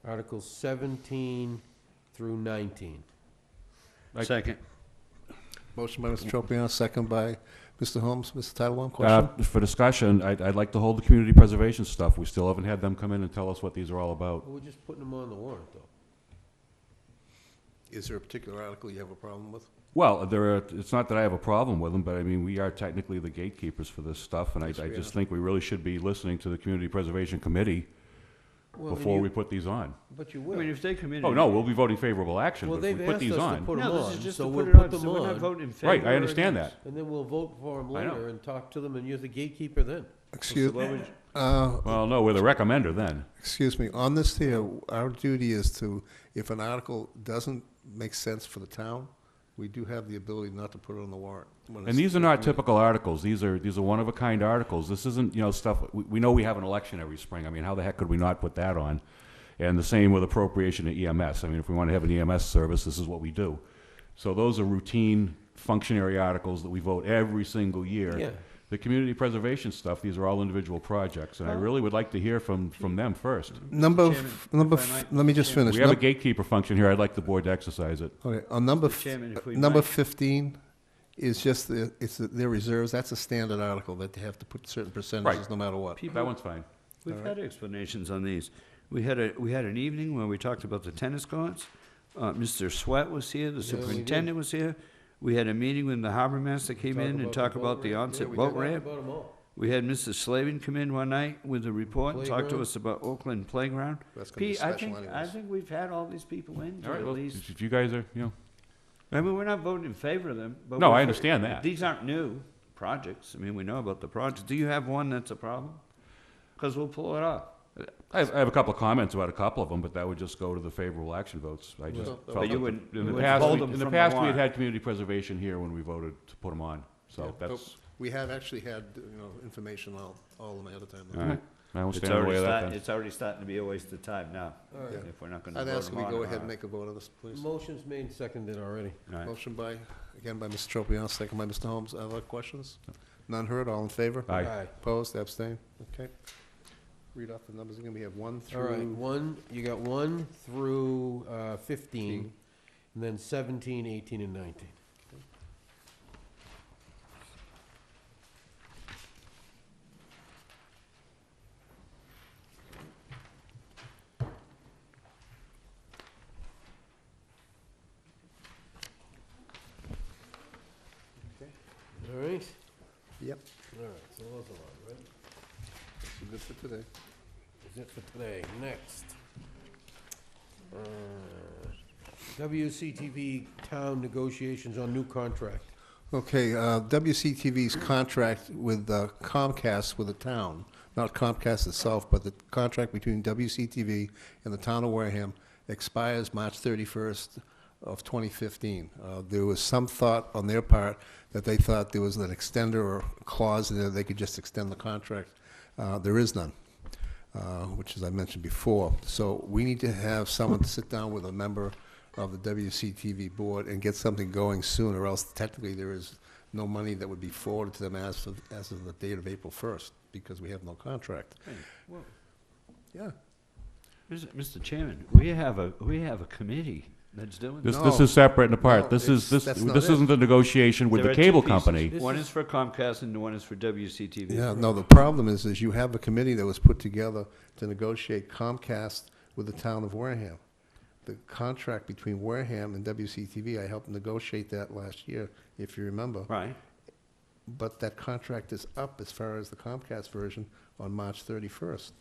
Articles 17 through 19. Second. Motion by Mr. Tropiano, second by Mr. Holmes. Mr. Titlebaum, question? For discussion, I'd like to hold the community preservation stuff. We still haven't had them come in and tell us what these are all about. Well, we're just putting them on the warrant, though. Is there a particular article you have a problem with? Well, it's not that I have a problem with them, but I mean, we are technically the gatekeepers for this stuff, and I Yes, we just are. think we really should be listening to the Community Preservation Committee Well, and before you- we put these on. But you I will. mean, if they come in. Oh, no, we'll be voting favorable action, Well, but if they've we put asked these us to on. put them No, this on, is just so to we'll put it put on, them so we're not on, voting in favor. Right, I or understand against. that. and then we'll vote for them I know. later and talk to them, and you're the gatekeeper then. Excuse, what would Well, no, we're the recommender then. excuse me, on this here, our duty is to, if an article doesn't make sense for the town, we do have the ability not to put it on the warrant. when And it's- these are not typical articles. These are one-of-a-kind articles. This isn't, stuff, we know we have an election every spring. I mean, how the heck could we not put that on? And the same with appropriation to EMS. I mean, if we want to have an EMS service, this is what we do. So those are routine functionary articles that we vote every single year. Yeah. The community preservation stuff, these are all individual projects, and I really would like to hear from them first. Let me just finish. We have a gatekeeper function here. I'd like the board to exercise it. Okay, on number, Mr. Chairman, if we number might. 15 is just, their reserves, that's a standard article that they have to put certain percentages Right. no matter what. That one's fine. We've had explanations on these. We had an evening where we talked about the tennis courts. Mr. Sweat was here, the we did. superintendent was here. We had a meeting when the harbor master came in and talk about the onset boat ramp. About 'em all. We had Mr. Slavin come in one night with a report and talk to Playground. us about Oakland Playground. That's gonna be Pete, I special think anyways. we've had all these people in to All right, at well, least. if you guys are, I mean, we're not voting in favor of them, but. No, we're- I understand that. These aren't new projects. I mean, we know about the projects. Do you have one that's a problem? Because we'll pull it off. I have a couple of comments about a couple of them, but that would just go to the favorable action votes. I just Well, felt But you that wouldn't- in you the wouldn't past, hold we- them in the from the past, we had warrant. had community preservation here when we voted to put them on. So Yeah, that's, We have actually had, information all of them ahead of time. all right. I won't It's stand in the way already of that starting, then. it's already starting to be a waste of time now, All right. if we're not gonna I'd vote ask them we on go or ahead and not. make a vote on this, please. Motion's made and seconded already. All right. Motion by, again by Mr. Tropiano, second by Mr. Holmes. Other questions? None heard, all in favor? Aye. Opposed, abstained? Okay. Read off the numbers again. We have 1 All right, through, you got 1 through 15, and then 17, 18, and 19. All right? Yep, All right, so those are on, right? that's good for today. Is it for today. Next. WCTV town negotiations on new contract. Okay, WCTV's contract with Comcast with the town, not Comcast itself, but the contract between WCTV and the town of Wareham expires March 31st of 2015. There was some thought on their part that they thought there was an extender or clause in there they could just extend the contract. There is none, which as I mentioned before. So we need to have someone to sit down with a member of the WCTV board and get something going soon, or else technically there is no money that would be forwarded to them as of the date of April 1st, because we have no contract. Well, Yeah. Mr. Chairman, we have a committee that's doing This, this. this No. is separate and apart. No, This is, it's- this, that's not this it. isn't the negotiation with There the are two cable pieces. company. This One is- is for Comcast and one is for WCTV. Yeah, no, the problem is you have a committee that was put together to negotiate Comcast with the town of Wareham. The contract between Wareham and WCTV, I helped negotiate that last year, if you remember. Right. But that contract is up as far as the Comcast version on March 31st. So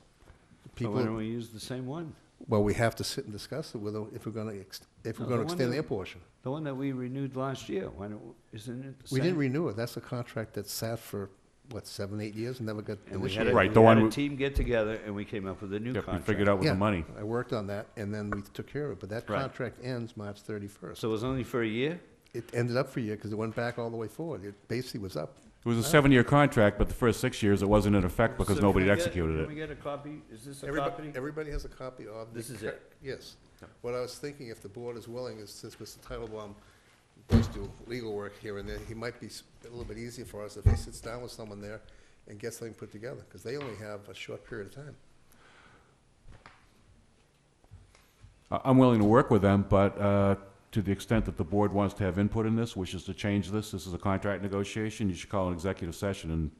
why don't People, we use the same one? well, we have to sit and discuss it with them if we're gonna, if we're No, gonna the one extend that- their portion. The one that we renewed last year, why don't, isn't it the same? We didn't renew it. That's a contract that sat for, what, 7, 8 years and never got And we had initiated. a, Right, we the had one a we- team get together and we came up with a new Yep, we contract. figured out with the Yeah. money. I worked on that, and then we took care of it, but that Right. contract ends March 31st. So it was only for a year? It ended up for a year, because it went back all the way forward. It basically was up. It was a 7-year contract, but the first 6 years it wasn't in effect because So nobody can had we get- executed Can we it. get a copy? Is this a Everybody, copy? everybody has a copy of. This is it? Yes. What I was thinking, if the board is willing, is since Mr. Titlebaum does do legal work here and there, he might be a little bit easier for us if he sits down with someone there and gets something put together, because they only have a short period of time. I'm willing to work with them, but to the extent that the board wants to have input in this, wishes to change this is a contract negotiation, you should call an executive session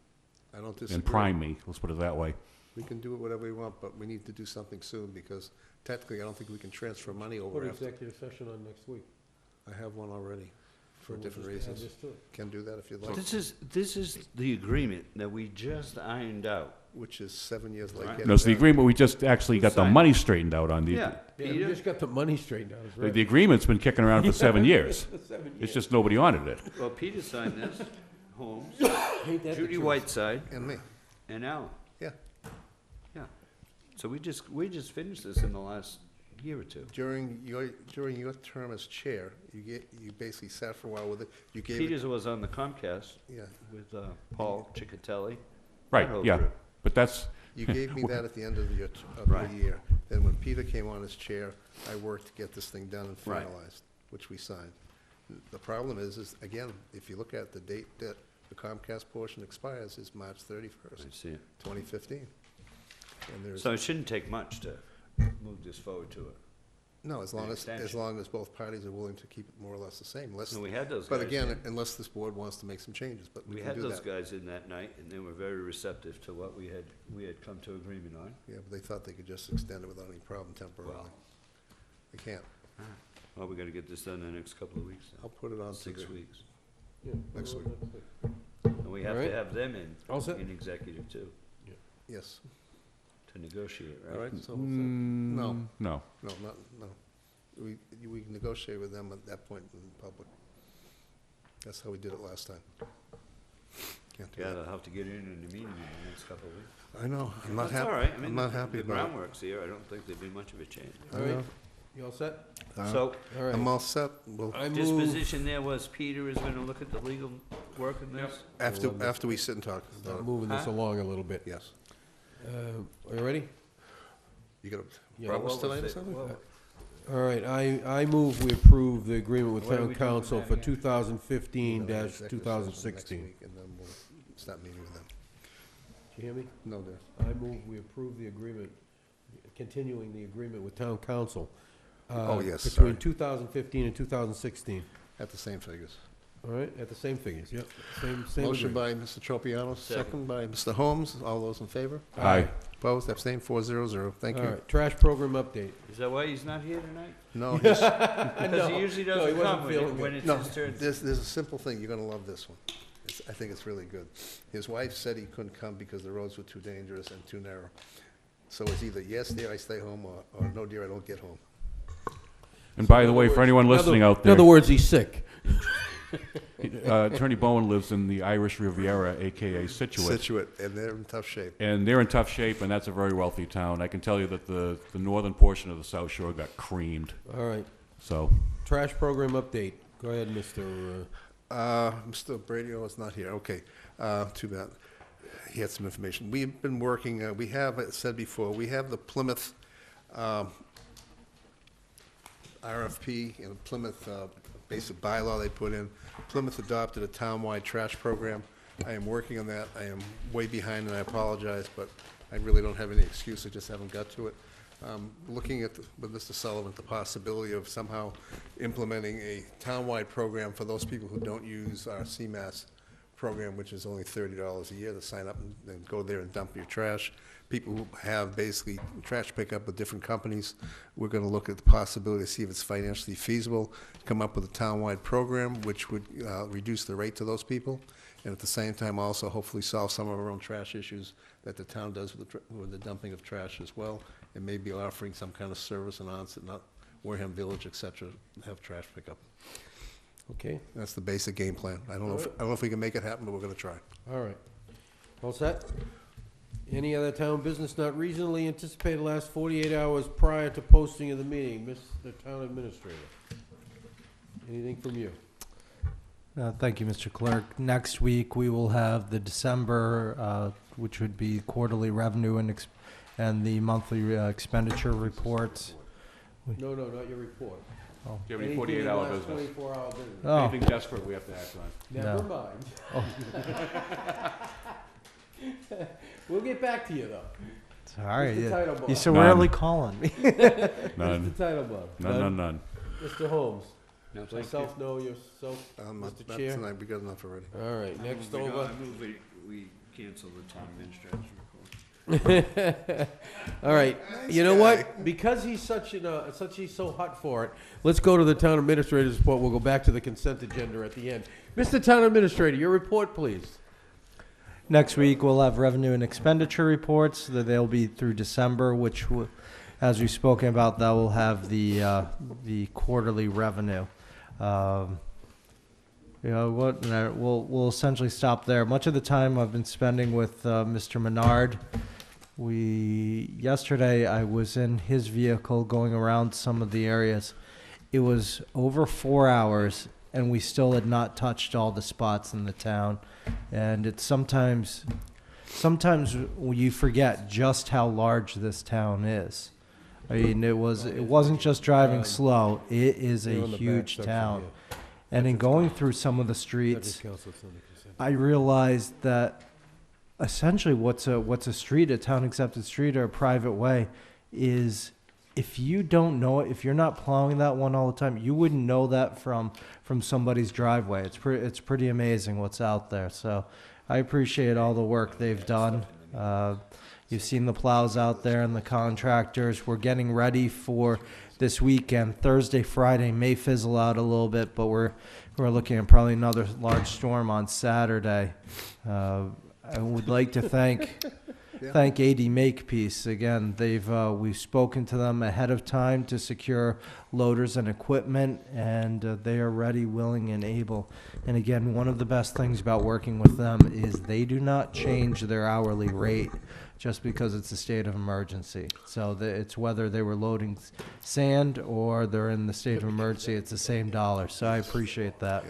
I don't and disagree. prime me, let's put it that way. We can do it whatever we want, but we need to do something soon, because technically, I don't think we can transfer money Put over after. executive session on next week. I have one already for We'll different just add reasons. this to it. Can do that if you'd like, This is the agreement that we just ironed out. which is 7 years late. Right. getting No, it's the done. agreement, we just actually got the Signed. money straightened out on the. Yeah, we Peter? just got the money straightened out, that's The right. agreement's been kicking around for 7 years. 7 It's years. just nobody honored it. Well, Peter signed this, Holmes, Ain't that the Judy truth? Whiteside, And me, and Alan. yeah. Yeah. So we just finished this in the last year or two. During your term as chair, you basically sat for a while with it. You gave it, Peters was on the Comcast yeah, with Paul Ciccatelli. Right, That whole yeah, group. but that's, you gave me that at the end of the Right. year. Then when Peter came on as chair, I worked to get this thing done and Right. finalized, which we signed. The problem is, again, if you look at the date that the Comcast portion expires is March I 31st, see it. 2015. And there's, So it shouldn't take much to move this forward to it. no, as long an as long as both parties are willing to keep it more or less the same, unless, And we had those guys. but again, in. unless this board wants to make some changes, but we We can had do those that. guys in that night, and they were very receptive to what we had come to agreement on. Yeah, but they thought they could just extend it without any problem temporarily. Well. They can't. Well, we gotta get this done in the next couple of weeks, then. I'll put it on to 6 the weeks. Yeah, next week. And we have All right. to have them in, All set? in executive too, Yes, to negotiate, all right? right, so, Mm, no, no. no. We negotiate with them at that point in public. That's how we did it last time. Can't do Yeah, that. they'll have to get in the meeting in the next couple of weeks. I know, I'm not That's happy, all right, I I'm mean, not happy the about it. groundwork's here, I don't think there'd be much of a change. All right, you all set? So, All right. I'm all set, well, I move, disposition there was Peter is gonna look at the legal work in this? after we sit and talk about start it, moving this Huh? along a little bit. yes. Are you ready? You got Yeah. problems Well, tonight or let's something? say- All right, I move we approve the agreement with What are town we doing with council that for again? 2015-2016. And then we'll start meeting with them. Did you hear me? No, there. I move we approve the agreement, continuing the agreement with town council. Oh, yes, Between sorry. 2015 and 2016. At the same figures. All right, at the same figures, yep, same Motion agreement. by Mr. Tropiano, Second. second by Mr. Holmes. All those in favor? Aye. Opposed, abstained, 400. Thank All you. right, trash program update. Is that why he's not here tonight? No, he's- Because he usually no, he doesn't wasn't come feeling when good. it's no, his turn. there's a simple thing. You're gonna love this one. I think it's really good. His wife said he couldn't come because the roads were too dangerous and too narrow. So it's either yes, dear, I stay home, or no, dear, I don't get home. And by the way, for anyone listening out In there, other words, he's sick. Attorney Bowen lives in the Irish Riviera, AKA Situate. Situate, and they're in tough shape. And they're in tough shape, and that's a very wealthy town. I can tell you that the northern portion of the South Shore got creamed, All right, so. trash program update. Go ahead, Mr. Mr. Bradio is not here, okay, too bad. He had some information. We've been working, we have, as said before, we have the Plymouth RFP and Plymouth basic bylaw they put in. Plymouth adopted a townwide trash program. I am working on that. I am way behind, and I apologize, but I really don't have any excuse. I just haven't got to it. Looking at, with Mr. Sullivan, the possibility of somehow implementing a townwide program for those people who don't use our CMAS program, which is only $30 a year to sign up and go there and dump your trash. People who have basically trash pickup with different companies, we're gonna look at the possibility to see if it's financially feasible, come up with a townwide program which would reduce the rate to those people, and at the same time also hopefully solve some of our own trash issues that the town does with the dumping of trash as well, and maybe offering some kind of service in onset, not Wareham Village, et cetera, have trash pickup. Okay, That's the basic game plan. I don't know if we can make it happen, but we're gonna try. all right. All set? Any other town business not reasonably anticipated last 48 hours prior to posting of the meeting? Mr. Town Administrator. Anything from you? Thank you, Mr. Clerk. Next week, we will have the December, which would be quarterly revenue and the monthly expenditure reports. No, not your report. Do you have any Anything in 48-hour the last business? 24-hour business. Oh, Anything desperate we have to act on? Never No. mind. We'll get back to you, though. sorry. Mr. Yeah. Titlebaum. You're so None. rarely calling me. None, Mr. Titlebaum. none. Mr. Holmes. No, thank you. Myself, no, yourself, Not Mr. Chair. tonight, we got enough already. All right, next I over. move we cancel the town administrator's report. All right, you know what? Because he's he's so hot for it, let's go to the town administrator's report. We'll go back to the consent agenda at the end. Mr. Town Administrator, your report, please. Next week, we'll have revenue and expenditure reports. They'll be through December, which, as we've spoken about, that will have the quarterly revenue. We'll essentially stop there. Much of the time I've been spending with Mr. Menard. Yesterday I was in his vehicle going around some of the areas. It was over 4 hours, and we still had not touched all the spots in the town. And it's sometimes you forget just how large this town is. I mean, it wasn't just driving slow. It is a You're on the back huge section, town. yeah. And in going through some of the streets, I realized that essentially what's a street, a town accepted street or a private way, is if you don't know it, if you're not plowing that one all the time, you wouldn't know that from somebody's driveway. It's pretty amazing what's out there. So I appreciate all the work they've done. You've seen the plows out there and the contractors. We're getting ready for this weekend. Thursday, Friday may fizzle out a little bit, but we're looking at probably another large storm on Saturday. I would like to thank AD Makepeace again. We've spoken to them ahead of time to secure loaders and equipment, and they are ready, willing, and able. And again, one of the best things about working with them is they do not change their hourly rate just because it's a state of emergency. So it's whether they were loading sand or they're in the state of emergency, it's the same dollar. So I appreciate that.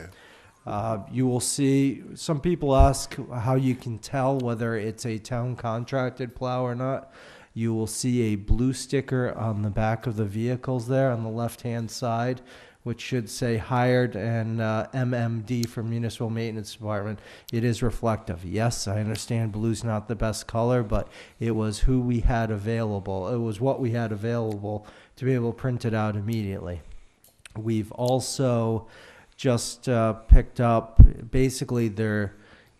You will see, some people ask how you can tell whether it's a town contracted plow or not. You will see a blue sticker on the back of the vehicles there on the left-hand side, which should say hired and MMD for Municipal Maintenance Department. It is reflective. Yes, I understand blue's not the best color, but it was who we had available. It was what we had available to be able to print it out immediately. We've also just picked up, basically they're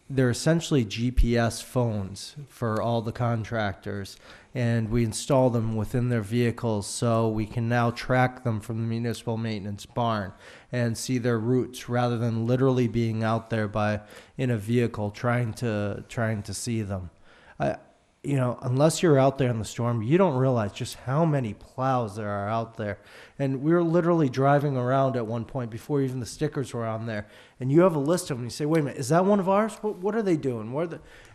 essentially GPS phones for all the contractors, and we install them within their vehicles so we can now track them from the municipal maintenance barn and see their routes rather than literally being out there in a vehicle trying to see them. Unless you're out there in the storm, you don't realize just how many plows there are out there. And we were literally driving around at one point before even the stickers were on there. And you have a list of them. You say, wait a minute, is that one of ours? What are they doing?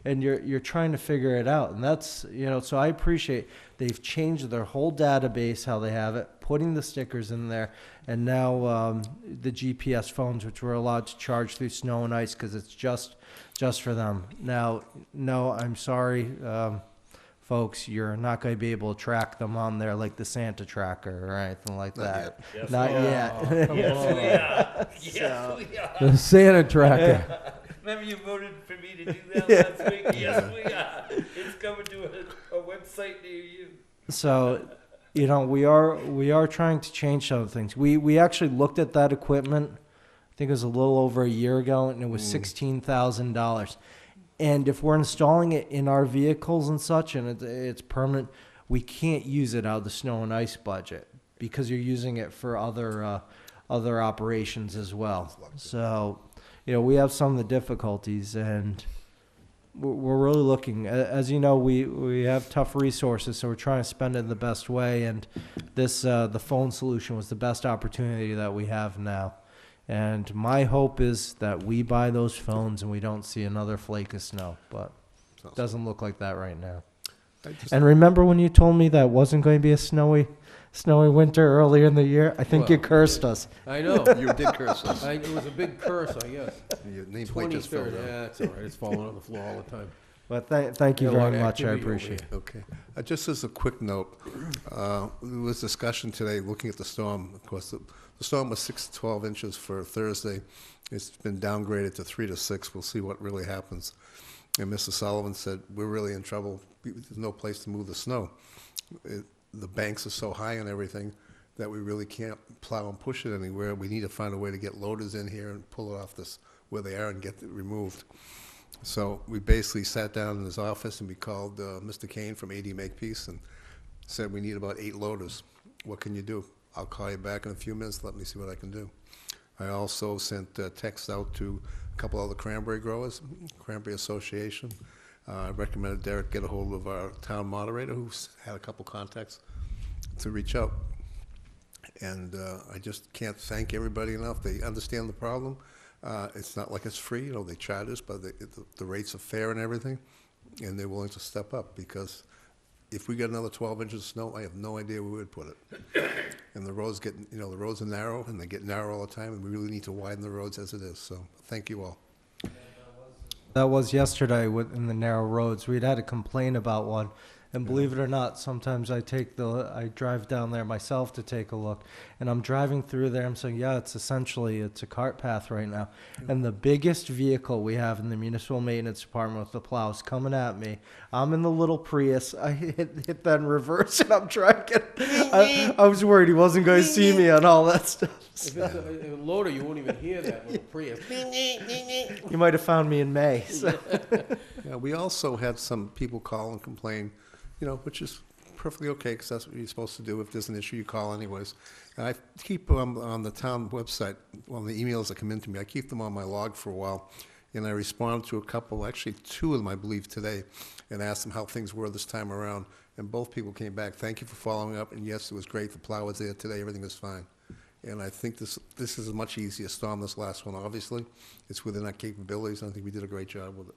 And you're trying to figure it out. And that's, so I appreciate they've changed their whole database, how they have it, putting the stickers in there. And now the GPS phones, which we're allowed to charge through snow and ice because it's just for them. Now, no, I'm sorry, folks, you're not going to be able to track them on there like the Santa tracker or anything like that. Not yet. Yes, we are. The Santa tracker. Remember you voted for me to do that last week? Yes, we are. It's coming to a website near you. So, we are trying to change some things. We actually looked at that equipment. I think it was a little over a year ago, and it was $16,000. And if we're installing it in our vehicles and such, and it's permanent, we can't use it out of the snow and ice budget because you're using it for other operations as well. So, we have some of the difficulties, and we're really looking. As you know, we have tough resources, so we're trying to spend it the best way. And this the phone solution was the best opportunity that we have now. And my hope is that we buy those phones and we don't see another flake of snow, but it doesn't look like that right now. And remember when you told me that wasn't going to be a snowy winter earlier in the year? I think you cursed us. I know. You did curse us. It was a big curse, I guess. Your nameplate just fell 23rd. down. Yeah, it's all right. It's falling on the floor all the time. But thank you Yeah, a lot very of much. I activity over appreciate it. Okay. Just as a quick note, there was discussion today looking at the storm. Of course, the storm was 6 to 12 inches for Thursday. It's been downgraded to 3 to 6. We'll see what really happens. And Mr. Sullivan said, we're really in trouble. There's no place to move the snow. The banks are so high and everything that we really can't plow and push it anywhere. We need to find a way to get loaders in here and pull it off where they are and get it removed. So we basically sat down in his office and we called Mr. Kane from AD Makepeace and said, we need about 8 loaders. What can you do? I'll call you back in a few minutes. Let me see what I can do. I also sent texts out to a couple other cranberry growers, Cranberry Association. I recommended Derek get a hold of our town moderator, who's had a couple contacts, to reach out. And I just can't thank everybody enough. They understand the problem. It's not like it's free, you know, they charge us, but the rates are fair and everything, and they're willing to step up, because if we get another 12 inches of snow, I have no idea where we would put it. And the roads get, you know, the roads are narrow, and they get narrow all the time, and we really need to widen the roads as it is. So thank you all. That was yesterday in the narrow roads. We'd had a complaint about one. And believe it or not, sometimes I drive down there myself to take a look, and I'm driving through there. I'm saying, yeah, it's a cart path right now. And the biggest vehicle we have in the municipal maintenance department with the plows coming at me. I'm in the little Prius. I hit that in reverse, and I'm trying to get. I was worried he wasn't going to see me on all that stuff. If it's a loader, you won't even hear that little Prius. You might have found me in May. So. Yeah, we also had some people call and complain, you know, which is perfectly okay, because that's what you're supposed to do. If there's an issue, you call anyways. And I keep on the town website, well, the emails that come into me, I keep them on my log for a while, and I respond to a couple, actually 2 of them, I believe, today, and asked them how things were this time around. And both people came back, thank you for following up, and yes, it was great. The plow was there today, everything was fine. And I think this is a much easier storm, this last one, obviously. It's within our capabilities, and I think we did a great job with it.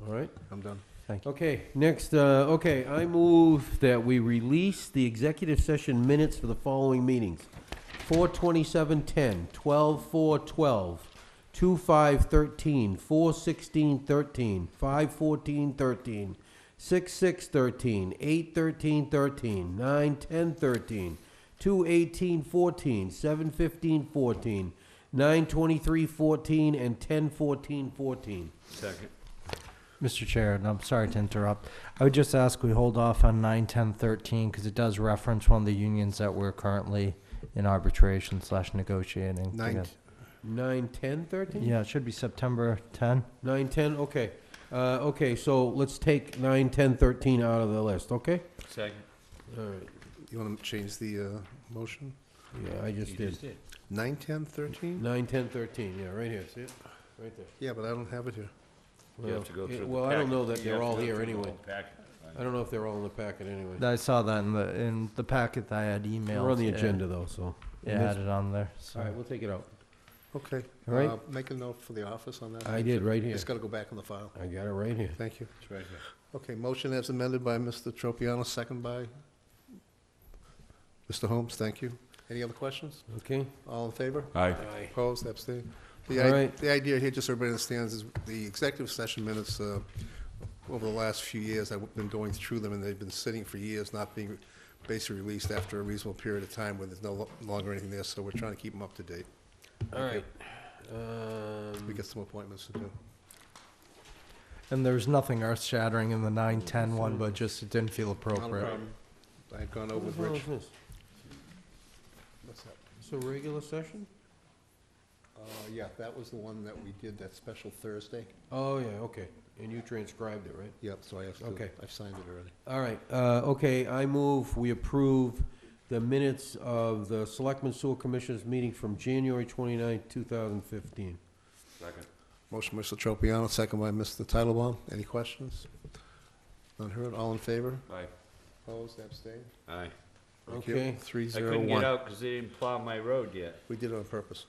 All right. I'm done. Thank you. Okay, next, I move that we release the executive session minutes for the following meetings. 4/27/10, 12/4/12, 2/5/13, 4/16/13, 5/14/13, 6/6/13, 8/13/13, 9/10/13, 2/18/14, 7/15/14, 9/23/14, and 10/14/14. Second. Mr. Chair, and I'm sorry to interrupt. I would just ask we hold off on 9, 10, 13, because it does reference one of the unions that we're currently in arbitration / negotiating. 9, 9/10/13? Yeah, it should be September 10. 9/10, okay. Okay, so let's take 9/10/13 out of the list, okay? Second. All right. You want to change the motion? Yeah, I just did. 9, 10, 13? 9/10/13, yeah, right here, see it? Right there. Yeah, but I don't have it here. You have to go through the Well, I don't know packet. that You they're have to all go here through the anyway. whole packet. I don't know if they're all in the packet anyway. I saw that in the packet that I had emailed. We're on the Yeah. agenda though, so. Yeah, I had it on there. So. All right, we'll take it out. Okay. All right. Make a note for the office on that. I did, right here. It's got to go back in the file. I got it right here. Thank you. It's right here. Okay, motion as amended by Mr. Tropiano, second by Mr. Holmes. Thank you. Any other questions? Okay. All in favor? Aye. Opposed, abstained? All right. The idea here, just so everybody understands, is the executive session minutes, over the last few years, I've been going through them, and they've been sitting for years, not being basically released after a reasonable period of time where there's no longer anything there, so we're trying to keep them up to date. All right. We got some appointments to do. And there's nothing earth-shattering in the 9-10 one, but just it didn't feel Not a appropriate. problem. I've gone over with What the Rich. hell is this? What's that? It's a regular session? Yeah, that was the one that we did that special Thursday. Oh, yeah, okay. And you transcribed it, right? Yep, so I have to, Okay. I've signed it already. All right, okay, I move we approve the minutes of the Selectmen Sewer Commissioners meeting from January 29th, 2015. Second. Motion, Mr. Tropiano, second by Mr. Titlebaum. Any questions? None heard, all in favor? Aye. Opposed, abstained? Aye. Thank you. Okay. 301. I couldn't get out because they didn't plow my road yet. We did it on purpose.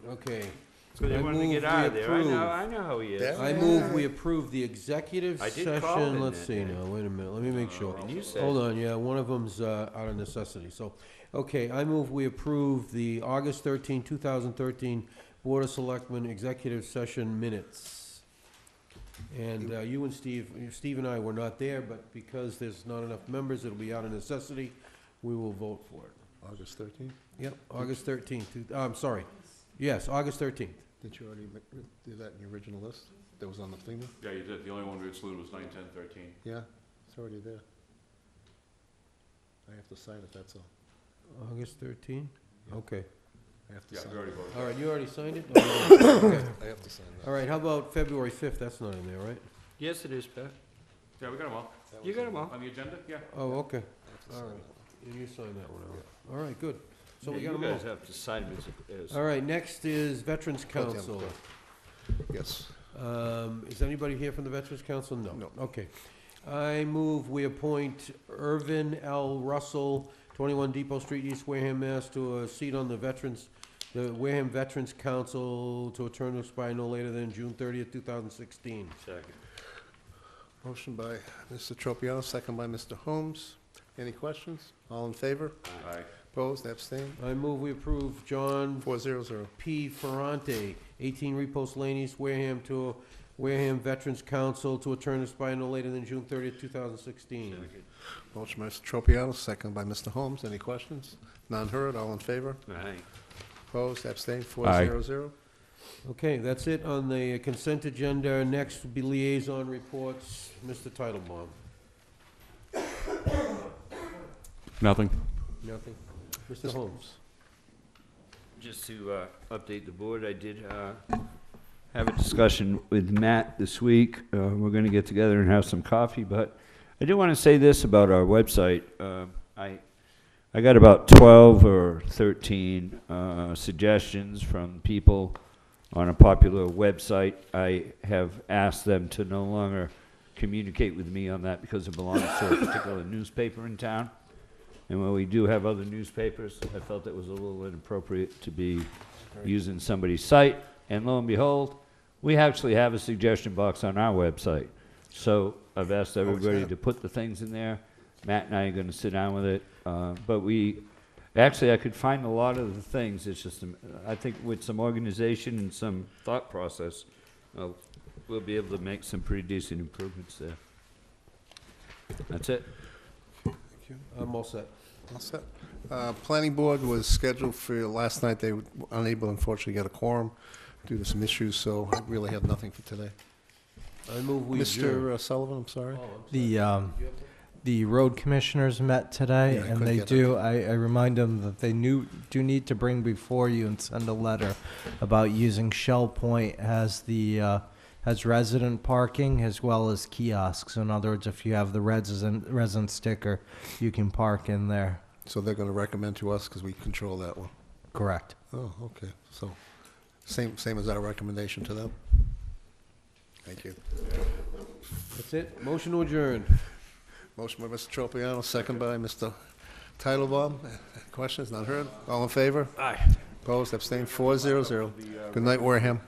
Okay. So they I wanted to move get we out of there. I approve. know how he is. Yeah. I move we approve the executive I did session. call him Let's that see day. now, wait a minute, let me make sure. And you said. Hold on, yeah, one of them's out of necessity, so, okay, I move we approve the August 13, 2013 Board of Selectmen executive session minutes. And you and Steve and I were not there, but because there's not enough members, it'll be out of necessity, we will vote for it. August 13th? Yep, August 13th, I'm sorry, yes, August 13th. Did you already do that in the original list that was on the thing? Yeah, you did. The only one we excluded was 9, 10, 13. Yeah, it's already there. I have to sign it, that's all. August 13? Yeah. Okay. Yeah, we already voted. All right, you already signed it? Oh, you didn't. Okay. I have to sign that. All right, how about February 5th? That's not in there, right? Yes, it is, Pat. Yeah, we got them all. You got them all. On the agenda, yeah. Oh, okay. I have to All sign right. that. And you signed that one out. All right, good. So we Yeah, got them You all. guys have to sign them as. All right, next is Veterans yeah, Council. Yes. Is anybody here from the Veterans Council? No. No. Okay. I move we appoint Irvin L. Russell, 21 Depot Street, East Wareham, Mass., to a seat on the Wareham Veterans Council to a term to expire no later than June 30th, 2016. Second. Motion by Mr. Tropiano, second by Mr. Holmes. Any questions? All in favor? Aye. Opposed, abstained? I move we approve John 400. P. Ferrante, 18 Repost Lane, East Wareham, to Wareham Veterans Council to a term to expire no later than June 30th, 2016. Motion by Mr. Tropiano, second by Mr. Holmes. Any questions? None heard, all in favor? Aye. Opposed, abstained, Aye. 400. Okay, that's it on the consent agenda. Next will be liaison reports. Mr. Titlebaum. Nothing. Nothing. Mr. Holmes. Just to update the board, I did have a discussion with Matt this week. We're going to get together and have some coffee, but I do want to say this about our website. I got about 12 or 13 suggestions from people on a popular website. I have asked them to no longer communicate with me on that because it belongs to a particular newspaper in town. And when we do have other newspapers, I felt it was a little inappropriate to be using somebody's site. And lo and behold, we actually have a suggestion box on our website. So I've asked everybody to put the things in there. Matt and I are going to sit down with it. But I could find a lot of the things. It's just, I think with some organization and some thought process, we'll be able to make some pretty decent improvements there. That's it. I'm all set. All set. Planning board was scheduled for last night. They were unable, unfortunately, to get a quorum due to some issues, so I really have nothing for today. I move we adjourn. Mr. Sullivan, I'm sorry. The road commissioners met today, Yeah, I and couldn't they get do, I remind them that they do need to bring before you and send a letter about using Shell Point as as resident parking as well as kiosks. In other words, if you have the resident sticker, you can park in there. So they're going to recommend to us because we control that one. Correct. Oh, okay. So same as our recommendation to them? Thank you. That's it. Motion to adjourn. Motion by Mr. Tropiano, second by Mr. Titlebaum. Questions? Not heard? All in favor? Aye. Opposed? Abstained? 400. Good night, Wareham.